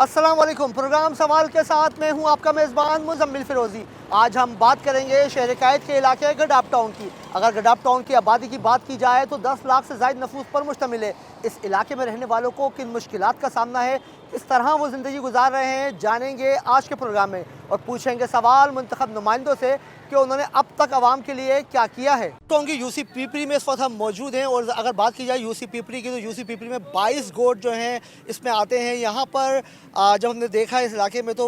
अस्सलाम वालेकुम। प्रोग्राम सवाल के साथ मैं हूं आपका मेज़बान मुज़म्मिल फ़िरोज़ी। आज हम बात करेंगे शहर कायद के इलाके गडाफ टाउन की। अगर गडाफ टाउन की आबादी की बात की जाए तो 10 लाख से ज़ायद नफूस पर मुश्तमिल है। इस इलाके में रहने वालों को किन मुश्किलात का सामना है, किस तरह वो ज़िंदगी गुजार रहे हैं, जानेंगे आज के प्रोग्राम में और पूछेंगे सवाल मुंतखब नुमाइंदों से कि उन्होंने अब तक आवाम के लिए क्या किया है। तो होंगी यूसी पीपरी में इस वक्त हम मौजूद हैं और अगर बात की जाए यूसी पीपरी की तो यूसी पीपरी में 22 गोट जो हैं इसमें आते हैं। यहाँ पर जब हमने देखा इस इलाके में तो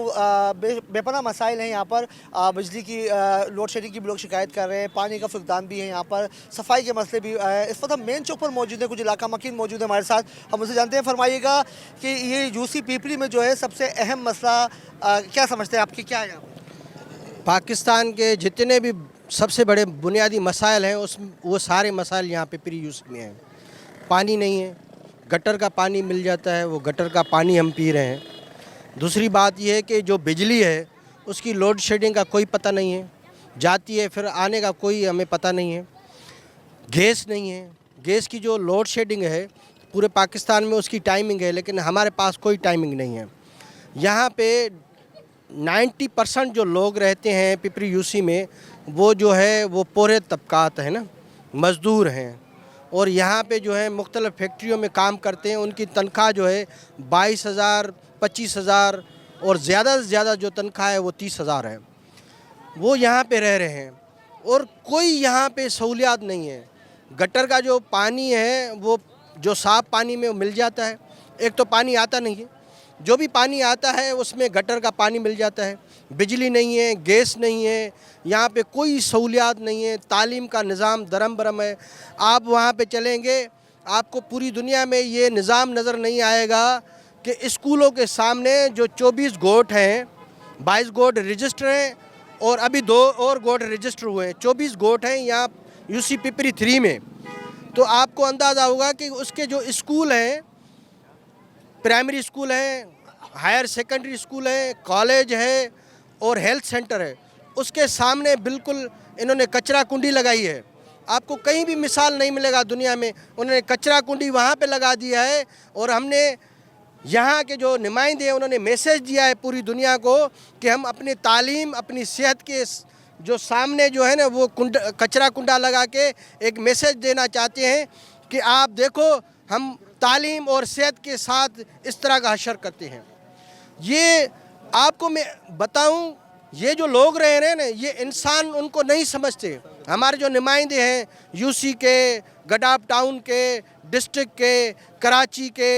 बेपनाह मसाइल हैं। यहाँ पर बिजली की लोड शेडिंग की भी लोग शिकायत कर रहे हैं, पानी का फुकदान भी है, यहाँ पर सफाई के मसले भी। इस वक्त हम मेन चौक पर मौजूद हैं, कुछ इलाका मकीन मौजूद है हमारे साथ, हम उनसे जानते हैं। फरमाइएगा कि ये यूसी पीपरी में जो है सबसे अहम मसला क्या समझते हैं आपकी, क्या है यहाँ पर? पाकिस्तान के जितने भी सबसे बड़े बुनियादी मसाइल हैं वो सारे मसाइल यहाँ पे प्री यूज़ में हैं। पानी नहीं है, गटर का पानी मिल जाता है, वो गटर का पानी हम पी रहे हैं। दूसरी बात यह है कि जो बिजली है उसकी लोड शेडिंग का कोई पता नहीं है, जाती है फिर आने का कोई हमें पता नहीं है। गैस नहीं है, गैस की जो लोड शेडिंग है पूरे पाकिस्तान में उसकी टाइमिंग है, लेकिन हमारे पास कोई टाइमिंग नहीं है। यहाँ पे 90% जो लोग रहते हैं पिपरी यूसी में वो जो है वो पूरे तबकात है ना, मज़दूर हैं और यहाँ पे जो है मुख्तलिफ़ फैक्ट्रियों में काम करते हैं। उनकी तनख्वाह जो है 22,000 25,000 और ज़्यादा से ज़्यादा जो तनख्वाह है वो 30,000 है। वो यहाँ पे रह रहे हैं और कोई यहाँ पे सहूलियात नहीं है। गटर का जो पानी है वो जो साफ़ पानी में मिल जाता है, एक तो पानी आता नहीं है, जो भी पानी आता है उसमें गटर का पानी मिल जाता है। बिजली नहीं है, गैस नहीं है, यहाँ पे कोई सहूलियात नहीं है। तालीम का निज़ाम दरम बरम है। आप वहाँ पे चलेंगे आपको पूरी दुनिया में ये निज़ाम नज़र नहीं आएगा कि स्कूलों के सामने जो 24 गोट हैं, 22 गोट रजिस्टर हैं और अभी 2 और गोट रजिस्टर हुए हैं, 24 गोट हैं यहाँ यूसी पिपरी 3 में। तो आपको अंदाज़ा होगा कि उसके जो स्कूल हैं, प्राइमरी स्कूल है, हायर सेकेंडरी स्कूल है, कॉलेज है और हेल्थ सेंटर है, उसके सामने बिल्कुल इन्होंने कचरा कुंडी लगाई है। आपको कहीं भी मिसाल नहीं मिलेगा दुनिया में, उन्होंने कचरा कुंडी वहाँ पे लगा दिया है। और हमने यहाँ के जो नुमाइंदे हैं उन्होंने मैसेज दिया है पूरी दुनिया को कि हम अपनी तालीम, अपनी सेहत के जो सामने जो है ना वो कचरा कुंडा लगा के एक मैसेज देना चाहते हैं कि आप देखो हम तालीम और सेहत के साथ इस तरह का हशर करते हैं। ये आपको मैं बताऊं, ये जो लोग रह रहे हैं ना ये इंसान उनको नहीं समझते। हमारे जो नुमाइंदे हैं यूसी के, गडाफ टाउन के, डिस्ट्रिक्ट के, कराची के,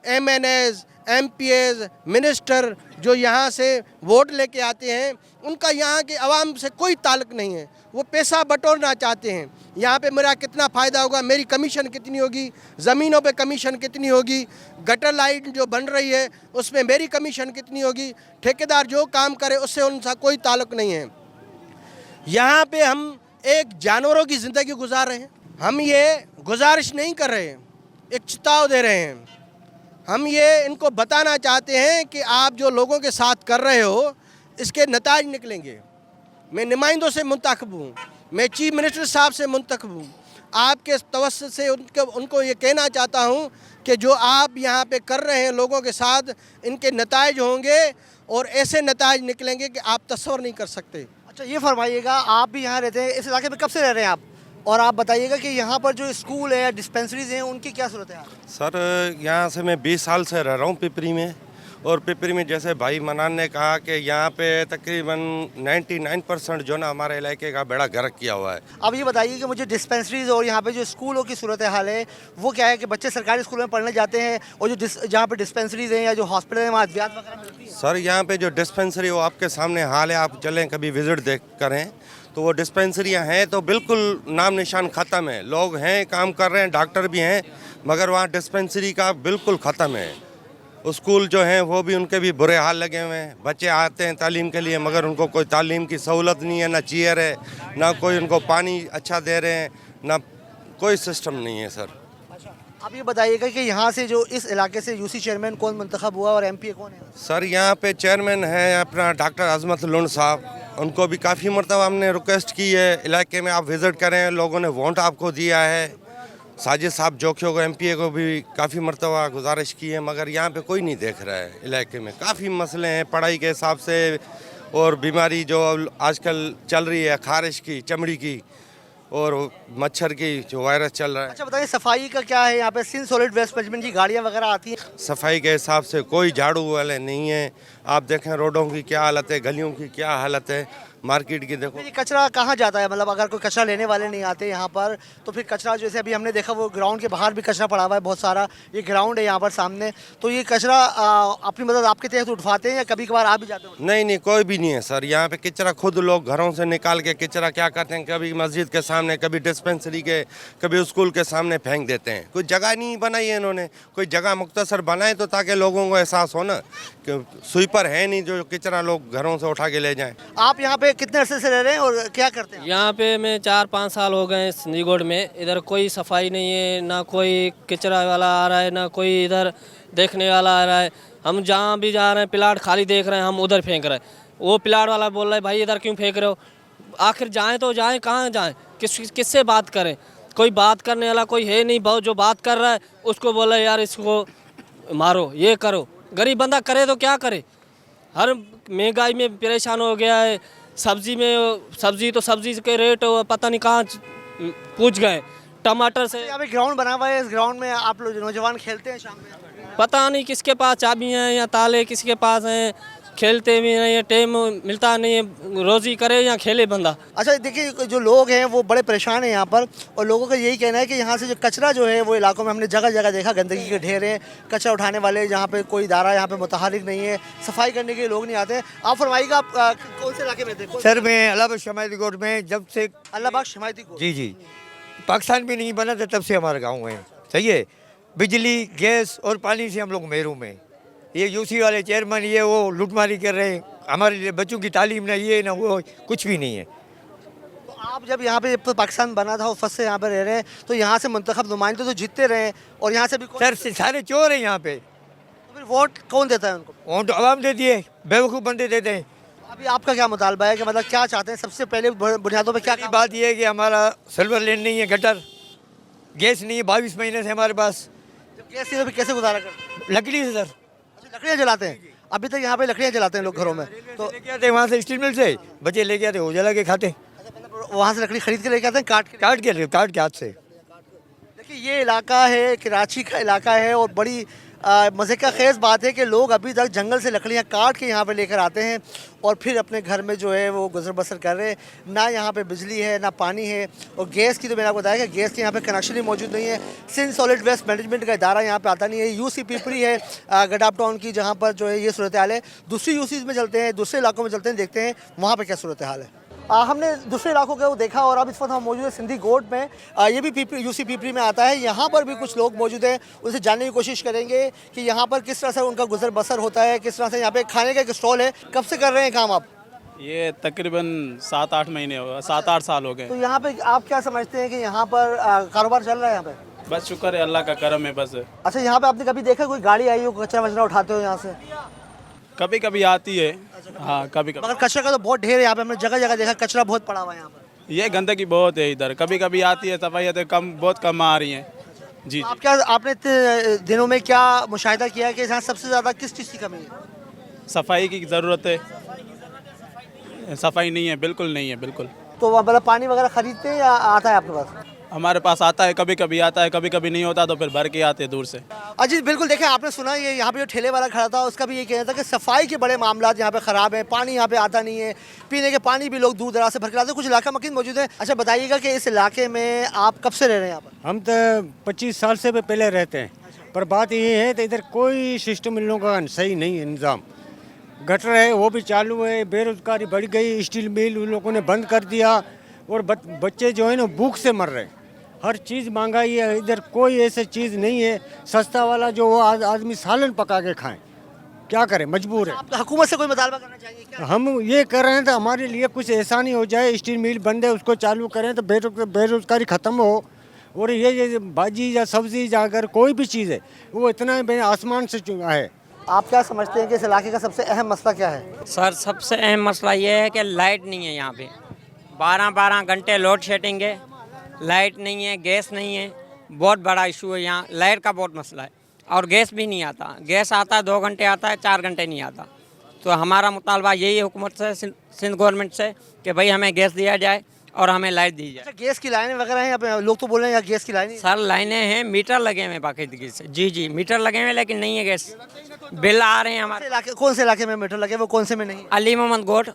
एमएनएस, एमपीएस, मिनिस्टर जो यहाँ से वोट लेके आते हैं उनका यहाँ के अवाम से कोई ताल्लुक़ नहीं है। वो पैसा बटोरना चाहते हैं। यहाँ पे मेरा कितना फ़ायदा होगा, मेरी कमीशन कितनी होगी, ज़मीनों पे कमीशन कितनी होगी, गटर लाइन जो बन रही है उसमें मेरी कमीशन कितनी होगी, ठेकेदार जो काम करे उससे उनका कोई ताल्लुक़ नहीं है। यहाँ पे हम एक जानवरों की ज़िंदगी गुजार रहे हैं। हम ये गुजारिश नहीं कर रहे हैं, एक चेताव दे रहे हैं। हम ये इनको बताना चाहते हैं कि आप जो लोगों के साथ कर रहे हो इसके नताज निकलेंगे। मैं नुमाइंदों से मुंतखब हूँ, मैं चीफ मिनिस्टर साहब से मुंतखब हूँ। आपके तवस्सुत से उनको ये कहना चाहता हूँ कि जो आप यहाँ पे कर रहे हैं लोगों के साथ, इनके नताज होंगे और ऐसे नताज निकलेंगे कि आप तस्वर नहीं कर सकते। अच्छा, ये फरमाइएगा, आप भी यहाँ रहते हैं, इस इलाके में कब से रह रहे हैं आप? और आप बताइएगा कि यहाँ पर जो स्कूल है या डिस्पेंसरीज हैं उनकी क्या सूरत है? सर यहाँ से मैं 20 साल से रह रहा हूँ पिपरी में। और पिपरी में जैसे भाई मनान ने कहा कि यहाँ पे तकरीबन 99% जो ना हमारे इलाके का बेड़ा गर्क किया हुआ है। अब ये बताइए कि मुझे डिस्पेंसरीज और यहाँ पे जो स्कूलों की सूरत हाल है वो क्या है कि बच्चे सरकारी स्कूल में पढ़ने जाते हैं और जो जहाँ पे डिस्पेंसरीज हैं या जो हॉस्पिटल है वहाँ अद्वियात वगैरह मिलती है? सर यहाँ पे जो डिस्पेंसरी वो आपके सामने हाल है, आप चलें कभी विज़िट देख करें तो वो डिस्पेंसरियाँ हैं तो बिल्कुल नाम निशान ख़त्म है। लोग हैं, काम कर रहे हैं, डॉक्टर भी हैं, मगर वहाँ डिस्पेंसरी का बिल्कुल ख़त्म है। स्कूल जो हैं वो भी उनके भी बुरे हाल लगे हुए हैं। बच्चे आते हैं तालीम के लिए मगर उनको कोई तालीम की सहूलत नहीं है, ना चेयर है, ना कोई उनको पानी अच्छा दे रहे हैं, ना कोई सिस्टम नहीं है। सर अच्छा, आप ये बताइएगा कि यहाँ से जो इस इलाके से यूसी चेयरमैन कौन मुंतखब हुआ और एमपी कौन है? सर यहाँ पे चेयरमैन है अपना डॉक्टर अजमत लुंड साहब। उनको भी काफ़ी मरतबा हमने रिक्वेस्ट की है इलाके में आप विज़िट करें, लोगों ने वोट आपको दिया है, साजिद साहब जोखियों को एमपीए को भी काफ़ी मरतबा गुजारिश की है, मगर यहाँ पे कोई नहीं देख रहा है। इलाके में काफ़ी मसले हैं पढ़ाई के हिसाब से, और बीमारी जो आजकल चल रही है खारिश की, चमड़ी की और मच्छर की जो वायरस चल रहा है। अच्छा बताइए, सफाई का क्या है यहाँ पे? सिंध सॉलिड वेस्ट मैनेजमेंट की गाड़ियाँ वगैरह आती हैं? सफाई के हिसाब से कोई झाड़ू वाले नहीं है। आप देखें रोडों की क्या हालत है, गलियों की क्या हालत है, मार्केट की देखो। ये कचरा कहाँ जाता है? मतलब अगर कोई कचरा लेने वाले नहीं आते यहाँ पर तो फिर कचरा, जैसे अभी हमने देखा वो ग्राउंड के बाहर भी कचरा पड़ा हुआ है बहुत सारा, ये ग्राउंड है यहाँ पर सामने, तो ये कचरा अपनी मदद आपके तहत उठवाते हैं या कभी कभार आप भी जाते हो? नहीं नहीं, कोई भी नहीं है सर यहाँ पे। कचरा खुद लोग घरों से निकाल के कचरा क्या करते हैं, कभी मस्जिद के सामने, कभी डिस्पेंसरी के, कभी स्कूल के सामने फेंक देते हैं। कोई जगह नहीं बनाई है इन्होंने, कोई जगह मुख्तसर बनाए तो ताकि लोगों को एहसास हो ना कि स्वीपर है नहीं जो कचरा लोग घरों से उठा के ले जाएं। आप यहाँ पे कितने अरसे से रह रहे हैं और क्या करते हैं? यहाँ पे मैं 4-5 साल हो गए सिंधीगोड में। इधर कोई सफाई नहीं है, ना कोई कचरा वाला आ रहा है, ना कोई इधर देखने वाला आ रहा है। हम जहाँ भी जा रहे हैं प्लाट खाली देख रहे हैं, हम उधर फेंक रहे हैं। वो प्लाट वाला बोल रहा है भाई इधर क्यों फेंक रहे हो? आखिर जाएं तो जाएं, कहाँ जाएं, किससे बात करें? कोई बात करने वाला कोई है नहीं। बहुत जो बात कर रहा है उसको बोला यार इसको मारो, ये करो। गरीब बंदा करे तो क्या करे? हर महंगाई में परेशान हो गया है। सब्जी के रेट पता नहीं कहाँ पूछ गए। टमाटर से यहाँ पे ग्राउंड बना हुआ है, इस ग्राउंड में आप लोग नौजवान खेलते हैं शाम में? पता नहीं किसके पास चाबी हैं या ताले किसके पास हैं, खेलते भी नहीं है, टाइम मिलता नहीं है, रोजी करे या खेले बंदा। अच्छा देखिए, जो लोग हैं वो बड़े परेशान हैं यहाँ पर, और लोगों का यही कहना है कि यहाँ से जो कचरा जो है वो इलाकों में हमने जगह जगह देखा, गंदगी के ढेर हैं, कचरा उठाने वाले जहाँ पे कोई इदारा यहाँ पे मुतहरिक नहीं है, सफाई करने के लिए लोग नहीं आते। आप फरमाइएगा, आप कौन से इलाके में थे? सर मैं अलाहाबाद शमायती कोर्ट में जब से अल्लाहबाग शमायती को। जी पाकिस्तान भी नहीं बना था तब से हमारा गांव है। सही है, बिजली गैस और पानी से हम लोग महरूम हैं। ये यूसी वाले चेयरमैन ये वो लूटमारी कर रहे हैं, हमारे लिए बच्चों की तालीम ना ये ना वो, कुछ भी नहीं है। तो आप जब यहाँ पे पाकिस्तान बना था, फर्स्ट से यहाँ पे रह रहे हैं, तो यहाँ से मुंतखब नुमाइंदे तो जीतते रहे और यहाँ से भी सर सारे चोर हैं यहाँ पे। तो फिर वोट कौन देता है उनको? वोट आवाम देती है, बेवकूफ़ बंदे देते हैं। अभी आपका क्या मुतालबा है कि मतलब क्या चाहते हैं? सबसे पहले बुनियादों पे क्या पहली बात ये है कि हमारा सिल्वर लेन नहीं है, गटर गैस नहीं है 22 महीने से हमारे पास। जब गैस नहीं तो फिर कैसे गुजारा करते हैं? लकड़ी से सर, अच्छा लकड़ियाँ जलाते हैं? अभी तक यहाँ पे लकड़ियाँ जलाते हैं लोग घरों में? तो लेके आते वहाँ से स्टील मिल से बच्चे लेके आते वो जला के खाते, अच्छा, मतलब वहाँ से लकड़ी खरीद के लेके आते हैं काट काट के हाथ से। देखिए ये इलाका है, कराची का इलाका है, और बड़ी मज़े का खेज़ बात है कि लोग अभी तक जंगल से लकड़ियाँ काट के यहाँ पे लेकर आते हैं और फिर अपने घर में जो है वो गुजर बसर कर रहे हैं। ना यहाँ पे बिजली है, ना पानी है, और गैस की तो मैंने आपको बताया कि गैस के यहाँ पे कनेक्शन ही मौजूद नहीं है। सिंध सॉलिड वेस्ट मैनेजमेंट का इदारा यहाँ पे आता नहीं है। यूसी पिपरी है गडाप टाउन की, जहाँ पर जो है ये सूरत हाल है। दूसरी यूसीज में चलते हैं, दूसरे इलाकों में चलते हैं, देखते हैं वहाँ पर क्या सूरत हाल है। हमने दूसरे इलाकों का वो देखा, और अब इस वक्त हम मौजूद है सिंधी गोड में। ये भी यूसी पिपरी में आता है। यहाँ पर भी कुछ लोग मौजूद हैं, उनसे जानने की कोशिश करेंगे कि यहाँ पर किस तरह से उनका गुजर बसर होता है, किस तरह से यहाँ पे खाने का एक स्टॉल है। कब से कर रहे हैं काम आप? ये तकरीबन 7-8 महीने हो गए, 7-8 साल हो गए। तो यहाँ पे आप क्या समझते हैं कि यहाँ पर कारोबार चल रहा है यहाँ पे? बस शुक्र है, अल्लाह का करम है बस। अच्छा, यहाँ पे आपने कभी देखा कोई गाड़ी आई हो, कचरा वचरा उठाते हो यहाँ से? कभी कभी आती है, हाँ कभी कभी। मगर कचरा का तो बहुत ढेर है यहाँ पे, हमने जगह जगह देखा कचरा बहुत पड़ा हुआ है यहाँ पर। ये गंदगी बहुत है इधर, कभी कभी आती है, सफाई कम, बहुत कम आ रही हैं। जी तो आप क्या, आपने इतने दिनों में क्या मुशाहिदा किया है कि यहाँ सबसे ज़्यादा किस चीज़ की कमी है? सफाई की ज़रूरत है, सफाई नहीं है, बिल्कुल नहीं है, बिल्कुल। तो मतलब पानी वगैरह खरीदते हैं या आता है आपके पास? हमारे पास आता है, कभी कभी आता है, कभी कभी नहीं होता तो फिर भर के आते हैं दूर से। अजीत बिल्कुल, देखें आपने सुना ये यहाँ पे जो ठेले वाला खड़ा था उसका भी ये कहना था कि सफाई के बड़े मामला यहाँ पे ख़राब हैं, पानी यहाँ पे आता नहीं है, पीने के पानी भी लोग दूर दराज से भर के लाते हैं। कुछ इलाका मकीन मौजूद है। अच्छा बताइएगा कि इस इलाके में आप कब से रह रहे हैं यहाँ पर? हम तो 25 साल से भी पहले रहते हैं, पर बात ये है तो इधर कोई सिस्टम इन लोगों का सही नहीं है। निज़ाम गटर है वो भी चालू है, बेरोजगारी बढ़ गई, स्टील मिल उन लोगों ने बंद कर दिया, और बच्चे जो है ना भूख से मर रहे हैं। हर चीज़ महंगाई है, इधर कोई ऐसी चीज़ नहीं है सस्ता वाला जो वो आदमी सालन पका के खाएं। क्या करें, मजबूर है। आप हुकूमत से कोई मुतालबा करना चाहिए क्या? हम ये कर रहे हैं तो हमारे लिए कुछ आसानी हो जाए, स्टील मिल बंद है उसको चालू करें तो बेरोजगारी ख़त्म हो। और ये भाजी या सब्जी या अगर कोई भी चीज़ है वो इतना आसमान से है। आप क्या समझते हैं कि इस इलाके का सबसे अहम मसला क्या है? सर सबसे अहम मसला ये है कि लाइट नहीं है यहाँ पे। 12-12 घंटे लोड शेडिंग है, लाइट नहीं है, गैस नहीं है, बहुत बड़ा इशू है यहाँ, लाइट का बहुत मसला है। और गैस भी नहीं आता, गैस आता है 2 घंटे आता है, 4 घंटे नहीं आता। तो हमारा मुतालबा यही है हुकूमत से, सिंध गवर्नमेंट से, कि भाई हमें गैस दिया जाए और हमें लाइट दी जाए। अच्छा, गैस की लाइनें वगैरह हैं यहाँ पे? लोग तो बोल रहे हैं यहाँ गैस की लाइनें। सर लाइनें हैं, मीटर लगे हुए हैं बाकायदगी से। जी मीटर लगे हुए हैं, लेकिन नहीं है गैस। बिल आ रहे हैं हमारे। कौन से इलाके में मीटर लगे, वो कौन से में नहीं? अली मोहम्मद गोट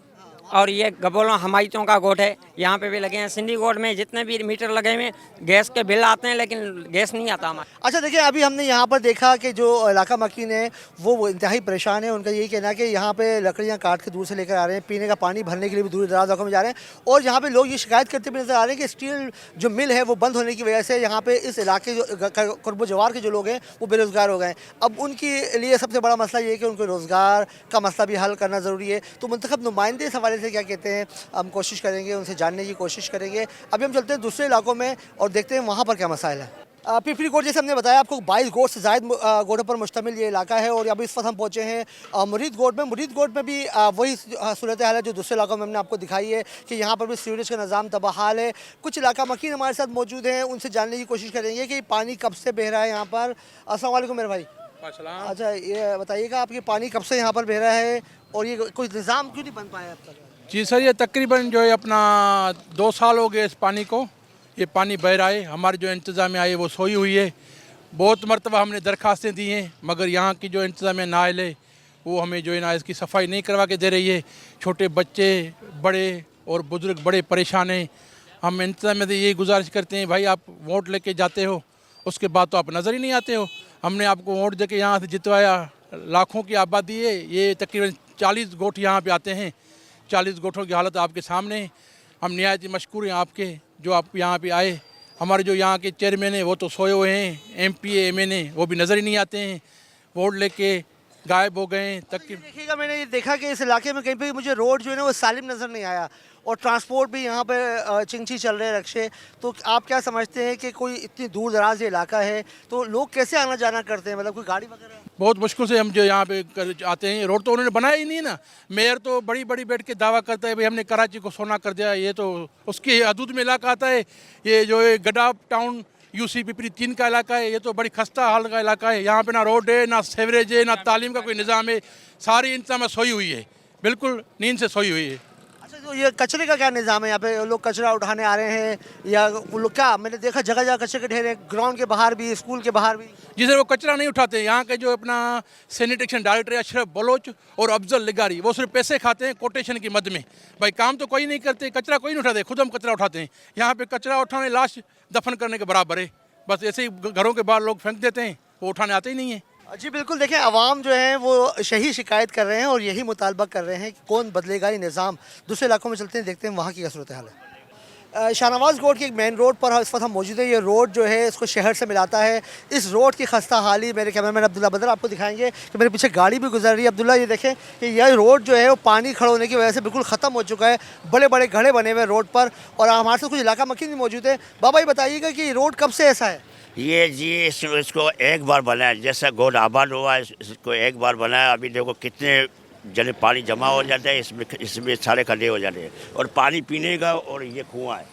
और ये गबोलों हमायतों का गोट है, यहाँ पे भी लगे हैं। सिंधी गोट में जितने भी मीटर लगे हुए हैं, गैस के बिल आते हैं, लेकिन गैस नहीं आता हमारे। अच्छा देखिए, अभी हमने यहाँ पर देखा कि जो इलाका मकीन है वो इंतहाई परेशान है। उनका यही कहना है कि यहाँ पे लकड़ियाँ काट के दूर से लेकर आ रहे हैं, पीने का पानी भरने के लिए भी दूर दराज इलाकों में जा रहे हैं। और यहाँ पे लोग ये शिकायत करते हुए नजर आ रहे हैं कि स्टील जो मिल है वो बंद होने की वजह से यहाँ पे इस इलाके कुर्ब जवार के जो लोग हैं वो बेरोज़गार हो गए हैं। अब उनके लिए सबसे बड़ा मसला ये है कि उनको रोज़गार का मसला भी हल करना ज़रूरी है। तो मुंतखब नुमाइंदे इस हवाले से क्या कहते हैं, हम कोशिश करेंगे, उनसे जानने की कोशिश करेंगे। अभी हम चलते हैं दूसरे इलाकों में और देखते हैं वहाँ पर क्या मसाइल है। पिपरी कोट, जैसे हमने बताया आपको, 22 गोट से ज़ायद गोटों पर मुश्तमिल ये इलाका है। और अभी इस वक्त हम पहुँचे हैं मुरीद गोट में। मुरीद गोट में भी वही सूरत हाल है जो दूसरे इलाकों में हमने आपको दिखाई है कि यहाँ पर भी सीवरेज का निज़ाम तबाहाल है। कुछ इलाका मकीन हमारे साथ मौजूद हैं, उनसे जानने की कोशिश करेंगे कि पानी कब से बह रहा है यहाँ पर। अस्सलाम वालेकुम मेरे भाई। अच्छा, ये बताइएगा आपकी पानी कब से यहाँ पर बह रहा है और ये कोई निज़ाम क्यों नहीं बन पाया अब तक? जी सर, ये तकरीबन जो है अपना 2 साल हो गए इस पानी को, ये पानी बह रहा है। हमारी जो इंतज़ामिया है वो सोई हुई है। बहुत मरतबा हमने दरख्वास्तें दी हैं, मगर यहाँ की जो इंतज़ामिया नाइल है वो हमें जो है ना इसकी सफाई नहीं करवा के दे रही है। छोटे बच्चे, बड़े और बुज़ुर्ग बड़े परेशान हैं। हम इंतज़ामिया से यही गुजारिश करते हैं, भाई आप वोट लेके जाते हो, उसके बाद तो आप नज़र ही नहीं आते हो। हमने आपको वोट दे के यहाँ से जितवाया, लाखों की आबादी है, ये तकरीबन 40 गोट यहाँ पे आते हैं। 40 गोठों की हालत आपके सामने है। हम निहायत ही मशकूर हैं आपके, जो आप यहाँ पे आए। हमारे जो यहाँ के चेयरमैन हैं वो तो सोए हुए हैं, MP MNA वो भी नज़र ही नहीं आते हैं, वोट लेके गायब हो गए। देखिएगा, मैंने ये देखा कि इस इलाके में कहीं पे मुझे रोड जो है ना वो सालिम नज़र नहीं आया और ट्रांसपोर्ट भी यहाँ पे चिंची चल रहे हैं, रक्शे। तो आप क्या समझते हैं कि कोई इतनी दूर दराज ये इलाका है तो लोग कैसे आना जाना करते हैं, मतलब कोई गाड़ी वगैरह? बहुत मुश्किल से हम जो यहाँ पे आते हैं। रोड तो उन्होंने बनाया ही नहीं ना। मेयर तो बड़ी बड़ी बैठ के दावा करता है भाई हमने कराची को सोना कर दिया, ये तो उसकी हदूद में इलाका आता है। ये जो है गडाफ टाउन UC पिपरी 3 का इलाका है, ये तो बड़ी खस्ता हाल का इलाका है। यहाँ पे ना रोड है, ना सेवरेज है, ना तालीम का कोई निज़ाम है। सारी इंतजाम सोई हुई है, बिल्कुल नींद से सोई हुई है। अच्छा, तो ये कचरे का क्या निज़ाम है? यहाँ पे लोग कचरा उठाने आ रहे हैं या वो लोग, क्या मैंने देखा जगह जगह कचरे के ढेर हैं, ग्राउंड के बाहर भी, स्कूल के बाहर भी। जी सर, वो कचरा नहीं उठाते। यहाँ के जो अपना सैनिटेशन डायरेक्टर है अशरफ बलोच और अफजल लिगारी, वो सिर्फ पैसे खाते हैं कोटेशन की मद में। भाई काम तो कोई नहीं करते, कचरा कोई नहीं उठाते, खुद हम कचरा उठाते हैं। यहाँ पे कचरा उठाने लाश दफन करने के बराबर है। बस ऐसे ही घरों के बाहर लोग फेंक देते हैं, वो उठाने आते ही नहीं है। जी बिल्कुल, देखें आवाम जो है वो यही शिकायत कर रहे हैं और यही मुतालबा कर रहे हैं कि कौन बदलेगा ये निज़ाम। दूसरे इलाकों में चलते हैं, देखते हैं वहाँ की क्या सूरत हाल है। शाहनवाज गोट की एक मेन रोड पर इस वक्त हम मौजूद है। ये रोड जो है इसको शहर से मिलाता है। इस रोड की खस्ता हाली मेरे कैमरामैन अब्दुल्ला बदर आपको दिखाएंगे कि मेरे पीछे गाड़ी भी गुजर रही है। अब्दुल्ला, ये देखें कि यह रोड जो है वो पानी खड़ा होने की वजह से बिल्कुल ख़त्म हो चुका है। बड़े बड़े घड़े बने हुए रोड पर और हमारे साथ कुछ इलाका मकीन भी मौजूद है। बाबा ये बताइएगा कि रोड कब से ऐसा है? ये जी इसको एक बार बनाया, जैसा गोड आबाद हुआ इसको एक बार बनाया। अभी देखो कितने जले पानी जमा हो जाता है, इसमें सारे खड्डे हो जाते हैं। और पानी पीने का, और ये कुआं है,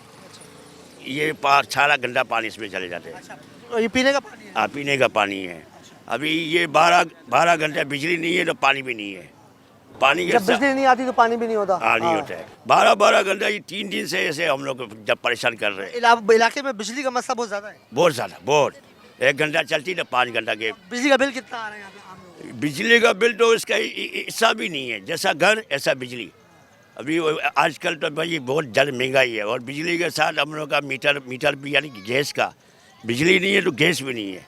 ये सारा गंदा पानी इसमें चले जाते हैं। अच्छा, ये पीने का पानी है? हाँ, पीने का पानी है। अभी ये 12 घंटे बिजली नहीं है तो पानी भी नहीं है। पानी जब बिजली नहीं आती तो पानी भी नहीं होता? हाँ, नहीं होता है। 12 घंटा, ये 3 दिन से ऐसे हम लोग जब परेशान कर रहे हैं। इलाके में बिजली का मसला बहुत ज़्यादा है? बहुत ज़्यादा, बहुत। 1 घंटा चलती तो 5 घंटा के। बिजली का बिल कितना आ रहा है यहाँ पे आप लोगों को? बिजली का बिल तो इसका हिस्सा भी नहीं है। जैसा घर ऐसा बिजली। अभी आजकल तो भाई बहुत ज़्यादा महंगाई है और बिजली के साथ हम लोग का मीटर भी, यानी कि गैस का, बिजली नहीं है तो गैस भी नहीं है।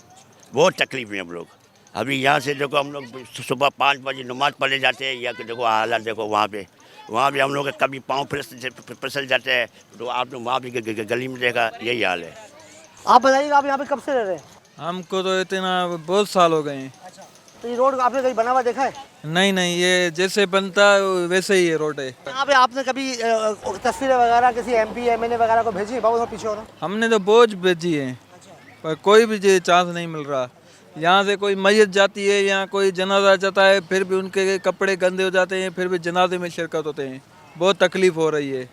बहुत तकलीफ में हम लोग। अभी यहाँ से देखो हम लोग सुबह 5 बजे नमाज़ पढ़ने जाते हैं, या देखो हालात देखो वहाँ पे हम लोग कभी पाँव फिसल जाते हैं। तो आपने वहाँ भी गली में देखा, यही हाल है। आप बताइएगा, आप यहाँ पे कब से रह रहे हैं? हमको तो इतना बहुत साल हो गए हैं। अच्छा, तो ये रोड आपने कहीं बना हुआ देखा है? नहीं, ये जैसे बनता है वैसे ही ये रोड है। यहाँ पे आपने कभी तस्वीरें वगैरह किसी MP MNA वगैरह को भेजी? बाबू पीछे हो ना। हमने तो बहुत भेजी है, पर कोई भी चांस नहीं मिल रहा। यहाँ से कोई मैयत जाती है, यहाँ कोई जनाजा जाता है, फिर भी उनके कपड़े गंदे हो जाते हैं, फिर भी जनाजे में शिरकत होते हैं। बहुत तकलीफ़ हो रही है।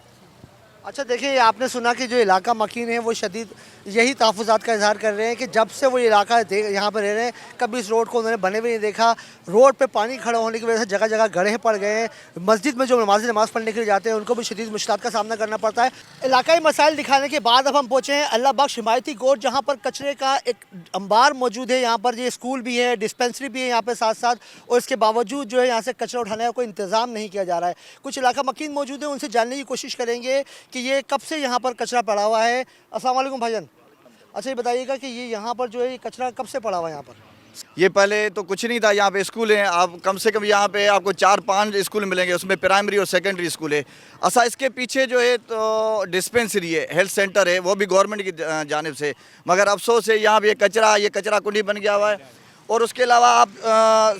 अच्छा देखिए, आपने सुना कि जो इलाका मकीन है वो शदीद यही तहफ़्फ़ुज़ात का इजहार कर रहे हैं कि जब से वो ये इलाका यहाँ पर रह रहे हैं कभी इस रोड को उन्होंने बने हुए नहीं देखा। रोड पे पानी खड़ा होने की वजह से जगह जगह गड्ढे पड़ गए हैं। मस्जिद में जो नमाज़ी नमाज़ पढ़ने के लिए जाते हैं उनको भी शदीद मुश्किलात का सामना करना पड़ता है। इलाकाई मसाइल दिखाने के बाद अब हम पहुँचे हैं अल्लाह बख्श हिमायती गोद, जहाँ पर कचरे का एक अंबार मौजूद है। यहाँ पर ये स्कूल भी है, डिस्पेंसरी भी है यहाँ पर साथ साथ, और इसके बावजूद जो है यहाँ से कचरा उठाने का कोई इंतज़ाम नहीं किया जा रहा है। कुछ इलाका मकीन मौजूद है, उनसे जानने की कोशिश करेंगे कि ये कब से यहाँ पर कचरा पड़ा हुआ है। अस्सलाम वालेकुम भाईजान, अच्छा ये बताइएगा कि ये यहाँ पर जो है ये कचरा कब से पड़ा हुआ है यहाँ पर? ये पहले तो कुछ नहीं था, यहाँ पे स्कूल है। आप कम से कम यहाँ पे आपको 4-5 स्कूल मिलेंगे, उसमें प्राइमरी और सेकेंडरी स्कूल है। अच्छा, इसके पीछे जो है तो डिस्पेंसरी है, हेल्थ सेंटर है, वो भी गवर्नमेंट की जानिब से। मगर अफसोस है यहाँ पे ये कचरा कुंडी बन गया हुआ है। और उसके अलावा आप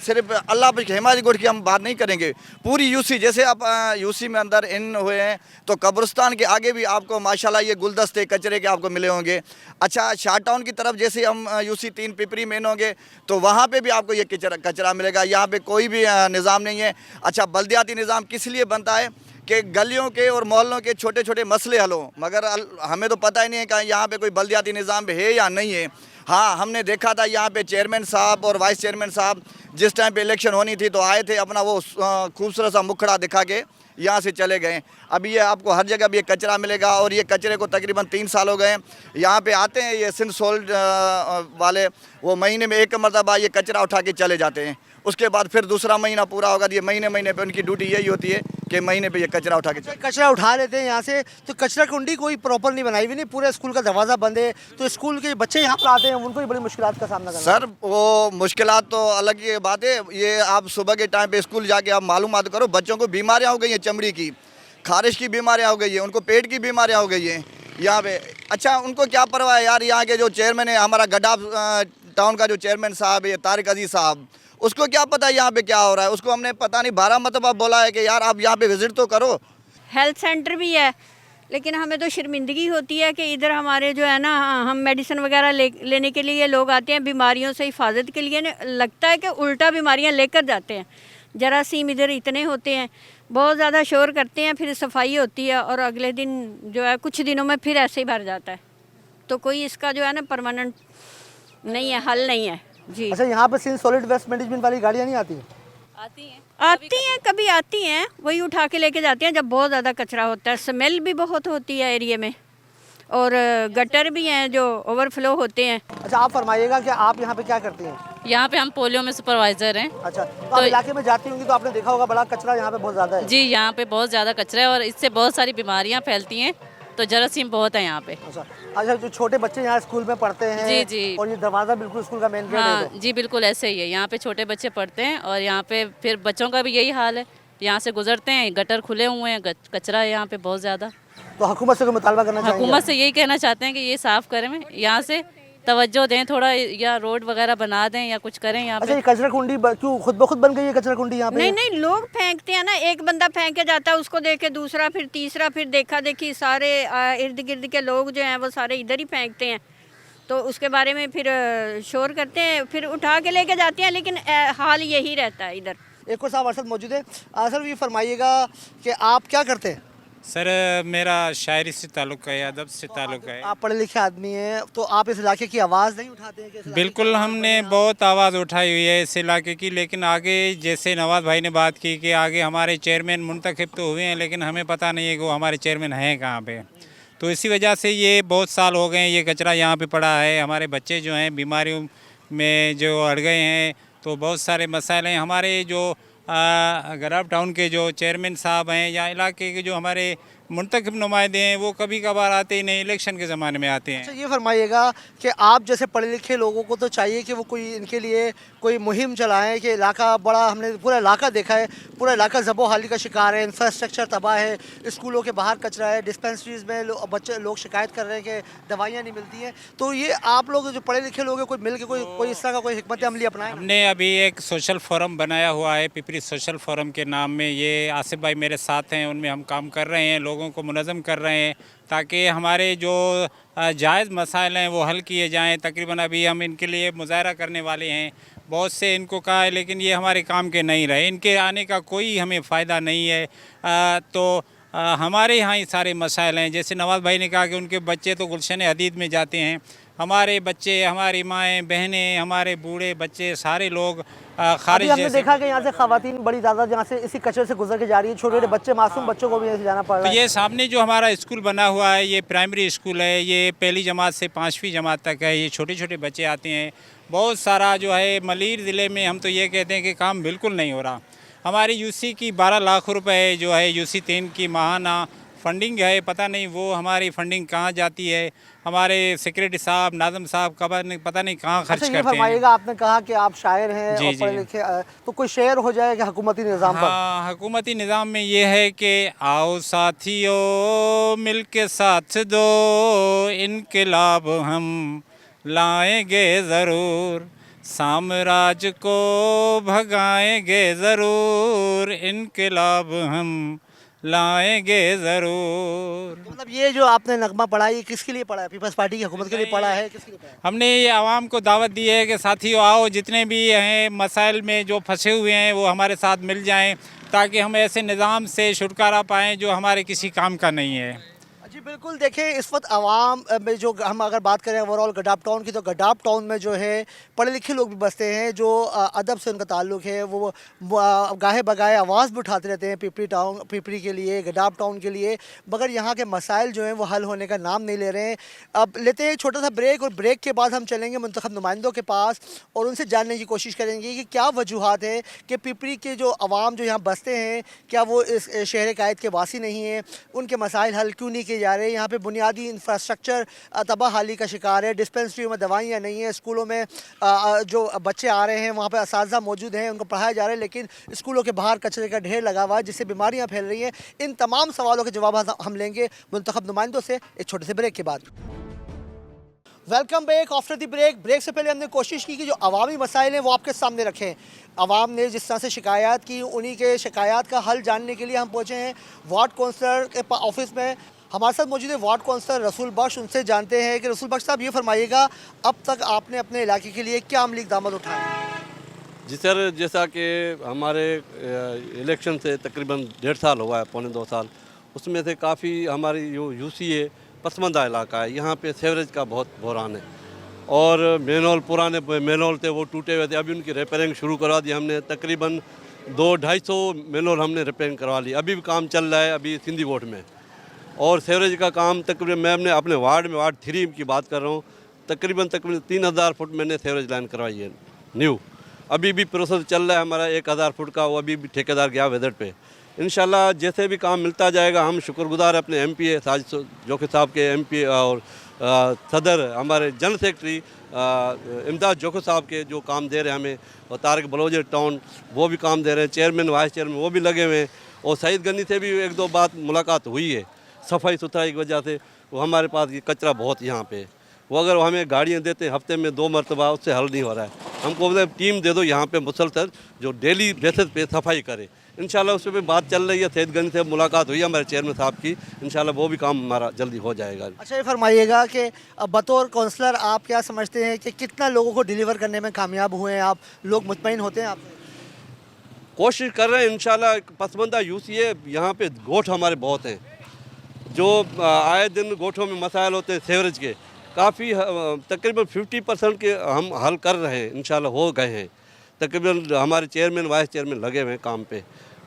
सिर्फ अल्लाह बख्श हिमायती गोद की हम बात नहीं करेंगे, पूरी यूसी, जैसे आप यूसी में अंदर इन हुए हैं तो कब्रिस्तान के आगे भी आपको माशाल्लाह ये गुलदस्ते कचरे के आपको मिले होंगे। अच्छा, शाह टाउन की तरफ जैसे हम यूसी 3 पिपरी में इन होंगे तो वहाँ पे भी आपको ये कचरा मिलेगा। यहाँ पे कोई भी निज़ाम नहीं है। अच्छा, बल्दियाती निज़ाम किस लिए बनता है कि गलियों के और मोहल्लों के छोटे छोटे मसले हल हों, मगर हमें तो पता ही नहीं है कि यहाँ पे कोई बल्दियाती निज़ाम है या नहीं है। हाँ, हमने देखा था यहाँ पे चेयरमैन साहब और वाइस चेयरमैन साहब जिस टाइम पे इलेक्शन होनी थी तो आए थे, अपना वो खूबसूरत सा मुखड़ा दिखा के यहाँ से चले गए। अभी ये आपको हर जगह भी ये कचरा मिलेगा और ये कचरे को तकरीबन 3 साल हो गए। यहाँ पे आते हैं ये सिंध सोल्ड वाले, वो महीने में 1 मरतबा ये कचरा उठा के चले जाते हैं। उसके बाद फिर दूसरा महीना पूरा होगा तो ये महीने पे उनकी ड्यूटी यही होती है कि महीने पे ये कचरा उठा के कचरा उठा लेते हैं यहाँ से। तो कचरा कुंडी कोई प्रॉपर नहीं बनाई हुई, नहीं, पूरे स्कूल का दरवाज़ा बंद है, तो स्कूल के बच्चे यहाँ पर आते हैं उनको भी बड़ी मुश्किलात का सामना करना। सर, वो मुश्किलात तो अलग ही बात है। ये आप सुबह के टाइम पे स्कूल जाके आप मालूमात करो, बच्चों को बीमारियाँ हो गई हैं, चमड़ी की, खारिश की बीमारियाँ हो गई है, उनको पेट की बीमारियाँ हो गई हैं यहाँ पे। अच्छा, उनको क्या परवाह है यार, यहाँ के जो चेयरमैन है, हमारा गड्ढा टाउन का जो चेयरमैन साहब है तारिक अजीज़ साहब, उसको क्या पता यहाँ पे क्या हो रहा है। उसको हमने पता नहीं 12 मरतबा बोला है कि यार आप यहाँ पे विजिट तो करो। हेल्थ सेंटर भी है, लेकिन हमें तो शर्मिंदगी होती है कि इधर हमारे जो है ना, हम मेडिसिन वगैरह लेने के लिए लोग आते हैं, बीमारियों से हिफाजत के लिए लगता है कि उल्टा बीमारियां लेकर जाते हैं। जरासीम इधर इतने होते हैं, बहुत ज़्यादा शोर करते हैं, फिर सफाई होती है और अगले दिन जो है कुछ दिनों में फिर ऐसे ही भर जाता है। तो कोई इसका जो है ना परमानेंट नहीं है, हल नहीं है जी। अच्छा, यहाँ पे सिंध सॉलिड वेस्ट मैनेजमेंट वाली गाड़ियाँ नहीं आती हैं? कभी आती हैं, वही उठा के लेके जाती हैं जब बहुत ज़्यादा कचरा होता है। स्मेल भी बहुत होती है एरिया में, और गटर भी हैं जो ओवरफ्लो होते हैं। अच्छा, आप फरमाइएगा कि आप यहाँ पे क्या करती हैं? यहाँ पे हम पोलियो में सुपरवाइजर हैं। अच्छा, तो आप इलाके में जाती होंगी तो आपने देखा होगा बड़ा कचरा यहाँ पे बहुत ज़्यादा है। जी, यहाँ पे बहुत ज़्यादा कचरा है और इससे बहुत सारी बीमारियाँ फैलती हैं, तो जरासीम बहुत है यहाँ पे। अच्छा, जो छोटे बच्चे यहाँ स्कूल में पढ़ते हैं, जी जी, और ये दरवाज़ा बिल्कुल स्कूल का मेन गेट है। हाँ जी, बिल्कुल ऐसे ही है। यहाँ पे छोटे बच्चे पढ़ते हैं और यहाँ पे फिर बच्चों का भी यही हाल है, यहाँ से गुजरते हैं, गटर खुले हुए हैं, कचरा है यहाँ पे बहुत ज़्यादा। तो हुकूमत से कोई मुतालबा करना चाहेंगे? हुकूमत से यही कहना चाहते हैं कि ये साफ़ करें, यहाँ से तवज्जो दें थोड़ा, या रोड वगैरह बना दें या कुछ करें यहाँ पे। अच्छा, ये कचरा कुंडी क्यों खुद ब खुद बन गई है कचरा कुंडी यहाँ पे? नहीं, लोग फेंकते हैं ना, एक बंदा फेंक के जाता है, उसको देख के दूसरा, फिर तीसरा, फिर देखा देखी सारे इर्द गिर्द के लोग जो हैं वो सारे इधर ही फेंकते हैं। तो उसके बारे में फिर शोर करते हैं, फिर उठा के लेके जाते हैं, लेकिन हाल यही रहता है इधर। एक और साहब अरशद मौजूद है। सर, ये फरमाइएगा कि आप क्या करते हैं? सर, मेरा शायरी से ताल्लुक़ है, अदब से ताल्लुक़ है। आप पढ़े लिखे आदमी हैं, तो आप इस इलाके की आवाज़ नहीं उठाते हैं? बिल्कुल, हमने बहुत आवाज़ उठाई हुई है इस इलाके की, लेकिन आगे जैसे नवाज़ भाई ने बात की कि आगे हमारे चेयरमैन मुंतखब तो हुए हैं, लेकिन हमें पता नहीं है कि वो हमारे चेयरमैन हैं कहाँ पे। तो इसी वजह से ये बहुत साल हो गए ये कचरा यहाँ पे पड़ा है। हमारे बच्चे जो हैं बीमारियों में जो अड़ गए हैं, तो बहुत सारे मसाइल हैं। हमारे जो गराब टाउन के जो चेयरमैन साहब हैं या इलाके के जो हमारे मुंतखब नुमाइंदे हैं, वो कभी कभार आते ही नहीं, इलेक्शन के ज़माने में आते हैं। अच्छा, ये फरमाइएगा कि आप जैसे पढ़े लिखे लोगों को तो चाहिए कि वो कोई इनके लिए कोई मुहिम चलाएं कि इलाका बड़ा, हमने पूरा इलाका देखा है, पूरा इलाका ज़बो-हाली का शिकार है, इंफ्रास्ट्रक्चर तबाह है, स्कूलों के बाहर कचरा है, डिस्पेंसरीज़ में लोग शिकायत कर रहे हैं कि दवाइयाँ नहीं मिलती हैं। तो ये आप लोग जो पढ़े लिखे लोग हैं, कोई मिल के कोई इस तरह का कोई हिकमत अमली अपनाएं? हमने अभी एक सोशल फोरम बनाया हुआ है, पिपरी सोशल फोरम के नाम में। ये आसिफ भाई मेरे साथ हैं, उनमें हम काम कर रहे हैं, लोगों को मुनज़्ज़म कर रहे हैं ताकि हमारे जो जायज़ मसाइल हैं वो हल किए जाएं। तकरीबन अभी हम इनके लिए मुज़ाहरा करने वाले हैं, बहुत से इनको कहा है, लेकिन ये हमारे काम के नहीं रहे, इनके आने का कोई हमें फ़ायदा नहीं है। तो हमारे यहाँ ही सारे मसाइल हैं। जैसे नवाज़ भाई ने कहा कि उनके बच्चे तो गुलशन हदीद में जाते हैं, हमारे बच्चे, हमारी माएँ बहनें, हमारे बूढ़े बच्चे, सारे लोग अभी हमने देखा कि यहाँ से खवातीन बड़ी ज़्यादा यहाँ से इसी कचरे से गुजर के जा रही है, छोटे छोटे बच्चे, मासूम बच्चों को भी यहाँ से जाना पड़ रहा है। तो ये सामने जो हमारा स्कूल बना हुआ है, ये प्राइमरी स्कूल है, ये पहली जमात से 5वीं जमात तक है। ये छोटे छोटे बच्चे आते हैं। बहुत सारा जो है मलीर ज़िले में हम तो ये कहते हैं कि काम बिल्कुल नहीं हो रहा। हमारी यूसी की 12 लाख रुपए जो है यूसी 3 की माहाना फंडिंग है, पता नहीं वो हमारी फंडिंग कहाँ जाती है। हमारे सेक्रेटरी साहब, नाज़म साहब पता नहीं कहाँ खर्च करते हैं। फरमाइएगा, आपने कहा कि आप शायर हैं और पढ़े लिखे, तो कोई शेर हो जाएगा हुकूमती निज़ाम पर? हाँ, हुकूमती निज़ाम में ये है कि आओ साथियों मिल के साथ दो, इनकलाब हम लाएंगे ज़रूर, साम्राज्य को भगाएंगे ज़रूर, इनकलाब हम लाएंगे ज़रूर। मतलब ये जो आपने नगमा पढ़ा है, ये किसके लिए पढ़ा है? पीपल्स पार्टी की हुकूमत के लिए पढ़ा है, किसके लिए पढ़ा है? हमने ये आवाम को दावत दी है कि साथियों आओ, जितने भी हैं मसाइल में जो फंसे हुए हैं वो हमारे साथ मिल जाएं, ताकि हम ऐसे निज़ाम से छुटकारा पाएँ जो हमारे किसी काम का नहीं है। जी बिल्कुल, देखें इस वक्त आवाम में जो हम अगर बात करें ओवरऑल गडाप टाउन की, तो गडाप टाउन में जो है पढ़े लिखे लोग भी बसते हैं, जो अदब से उनका ताल्लुक़ है, वो गाहे बगाहे आवाज़ भी उठाते रहते हैं पिपरी के लिए, गडाप टाउन के लिए, मगर यहाँ के मसाइल जो हैं वो हल होने का नाम नहीं ले रहे हैं। अब लेते हैं एक छोटा सा ब्रेक, और ब्रेक के बाद हम चलेंगे मुंतखब नुमाइंदों के पास और उनसे जानने की कोशिश करेंगे कि क्या वजूहात है कि पिपरी के जो आवाम जो यहाँ बसते हैं, क्या वो इस शहर कायद के वासी नहीं हैं, उनके मसाइल हल क्यों नहीं किए जा रहे हैं। यहाँ पे बुनियादी इंफ्रास्ट्रक्चर तबाहाली का शिकार है, डिस्पेंसरियों में दवाइयाँ नहीं हैं, स्कूलों में जो बच्चे आ रहे हैं वहाँ पे असातिज़ा मौजूद हैं, उनको पढ़ाया जा रहा है, लेकिन स्कूलों के बाहर कचरे का ढेर लगा हुआ है जिससे बीमारियाँ फैल रही हैं। इन तमाम सवालों के जवाब हम लेंगे मुंतखब नुमाइंदों से एक छोटे से ब्रेक के बाद। Welcome back after the break. Break से पहले हमने कोशिश की कि जो अवामी मसाइल हैं वो आपके सामने रखें। अवाम ने जिस तरह से शिकायत की, उन्हीं के शिकायत का हल जानने के लिए हम पहुँचे हैं वार्ड काउंसलर के ऑफिस में। हमारे साथ मौजूद है वार्ड काउंसलर रसूल बख्श। उनसे जानते हैं कि रसूल बख्श साहब, ये फरमाइएगा, अब तक आपने अपने इलाके के लिए क्या अमली इक़दाम उठाए? जी सर, जैसा कि हमारे इलेक्शन से तकरीबन 1.5 साल हुआ है, पौने 2 साल, उसमें से काफ़ी हमारी जो यूसी है पसमानदा इलाका है, यहाँ पे सीवरेज का बहुत बहरान है, और मैनहोल, पुराने मैनहोल थे वो टूटे हुए थे, अभी उनकी रिपेयरिंग शुरू करवा दी हमने। तकरीबन 200-250 मैनहोल हमने रिपेयरिंग करवा ली, अभी भी काम चल रहा है अभी सिंधी बोर्ड में। और सीवरेज का काम तकरीबन मैं अपने वार्ड में, वार्ड 3 की बात कर रहा हूँ, तकरीबन 3000 फुट मैंने सीवरेज लाइन करवाई है न्यू। अभी भी प्रोसेस चल रहा है हमारा 1000 फुट का, वो अभी भी ठेकेदार गया विजिट पे। इंशाल्लाह जैसे भी काम मिलता जाएगा, हम शुक्रगुजार अपने एमपी साजिद जोकी साहब के, एमपी और सदर हमारे जनरल सेक्रेटरी इमदाद जोकी साहब के, जो काम दे रहे हैं हमें, और तारक बलोच टाउन वो भी काम दे रहे हैं, चेयरमैन वाइस चेयरमैन वो भी लगे हुए हैं, और सईद गनी से भी 1-2 बात मुलाकात हुई है सफाई सुथराई की वजह से। वो हमारे पास ये कचरा बहुत यहाँ पे, वो अगर हमें गाड़ियाँ देते हैं हफ्ते में 2 मरतबा, उससे हल नहीं हो रहा है। हमको मतलब टीम दे दो यहाँ पे मुसलसल जो डेली बेसिस पे सफाई करे। इंशाल्लाह उस पर बात चल रही है, सैयद गंज से मुलाकात हुई है हमारे चेयरमैन साहब की, इंशाल्लाह वो भी काम हमारा जल्दी हो जाएगा। अच्छा, ये फरमाइएगा कि बतौर काउंसलर आप क्या समझते हैं कि कितना लोगों को डिलीवर करने में कामयाब हुए हैं आप? लोग मुतमईन होते हैं आप? कोशिश कर रहे हैं इंशाल्लाह। पसमानदा यूसी है, यहाँ पे गोठ हमारे बहुत हैं, जो आए दिन गोठों में मसाइल होते हैं सीवरेज के, काफ़ी तकरीबन 50% के हम हल कर रहे हैं, इंशाल्लाह हो गए हैं। तकरीबन हमारे चेयरमैन वाइस चेयरमैन लगे हुए हैं काम पे,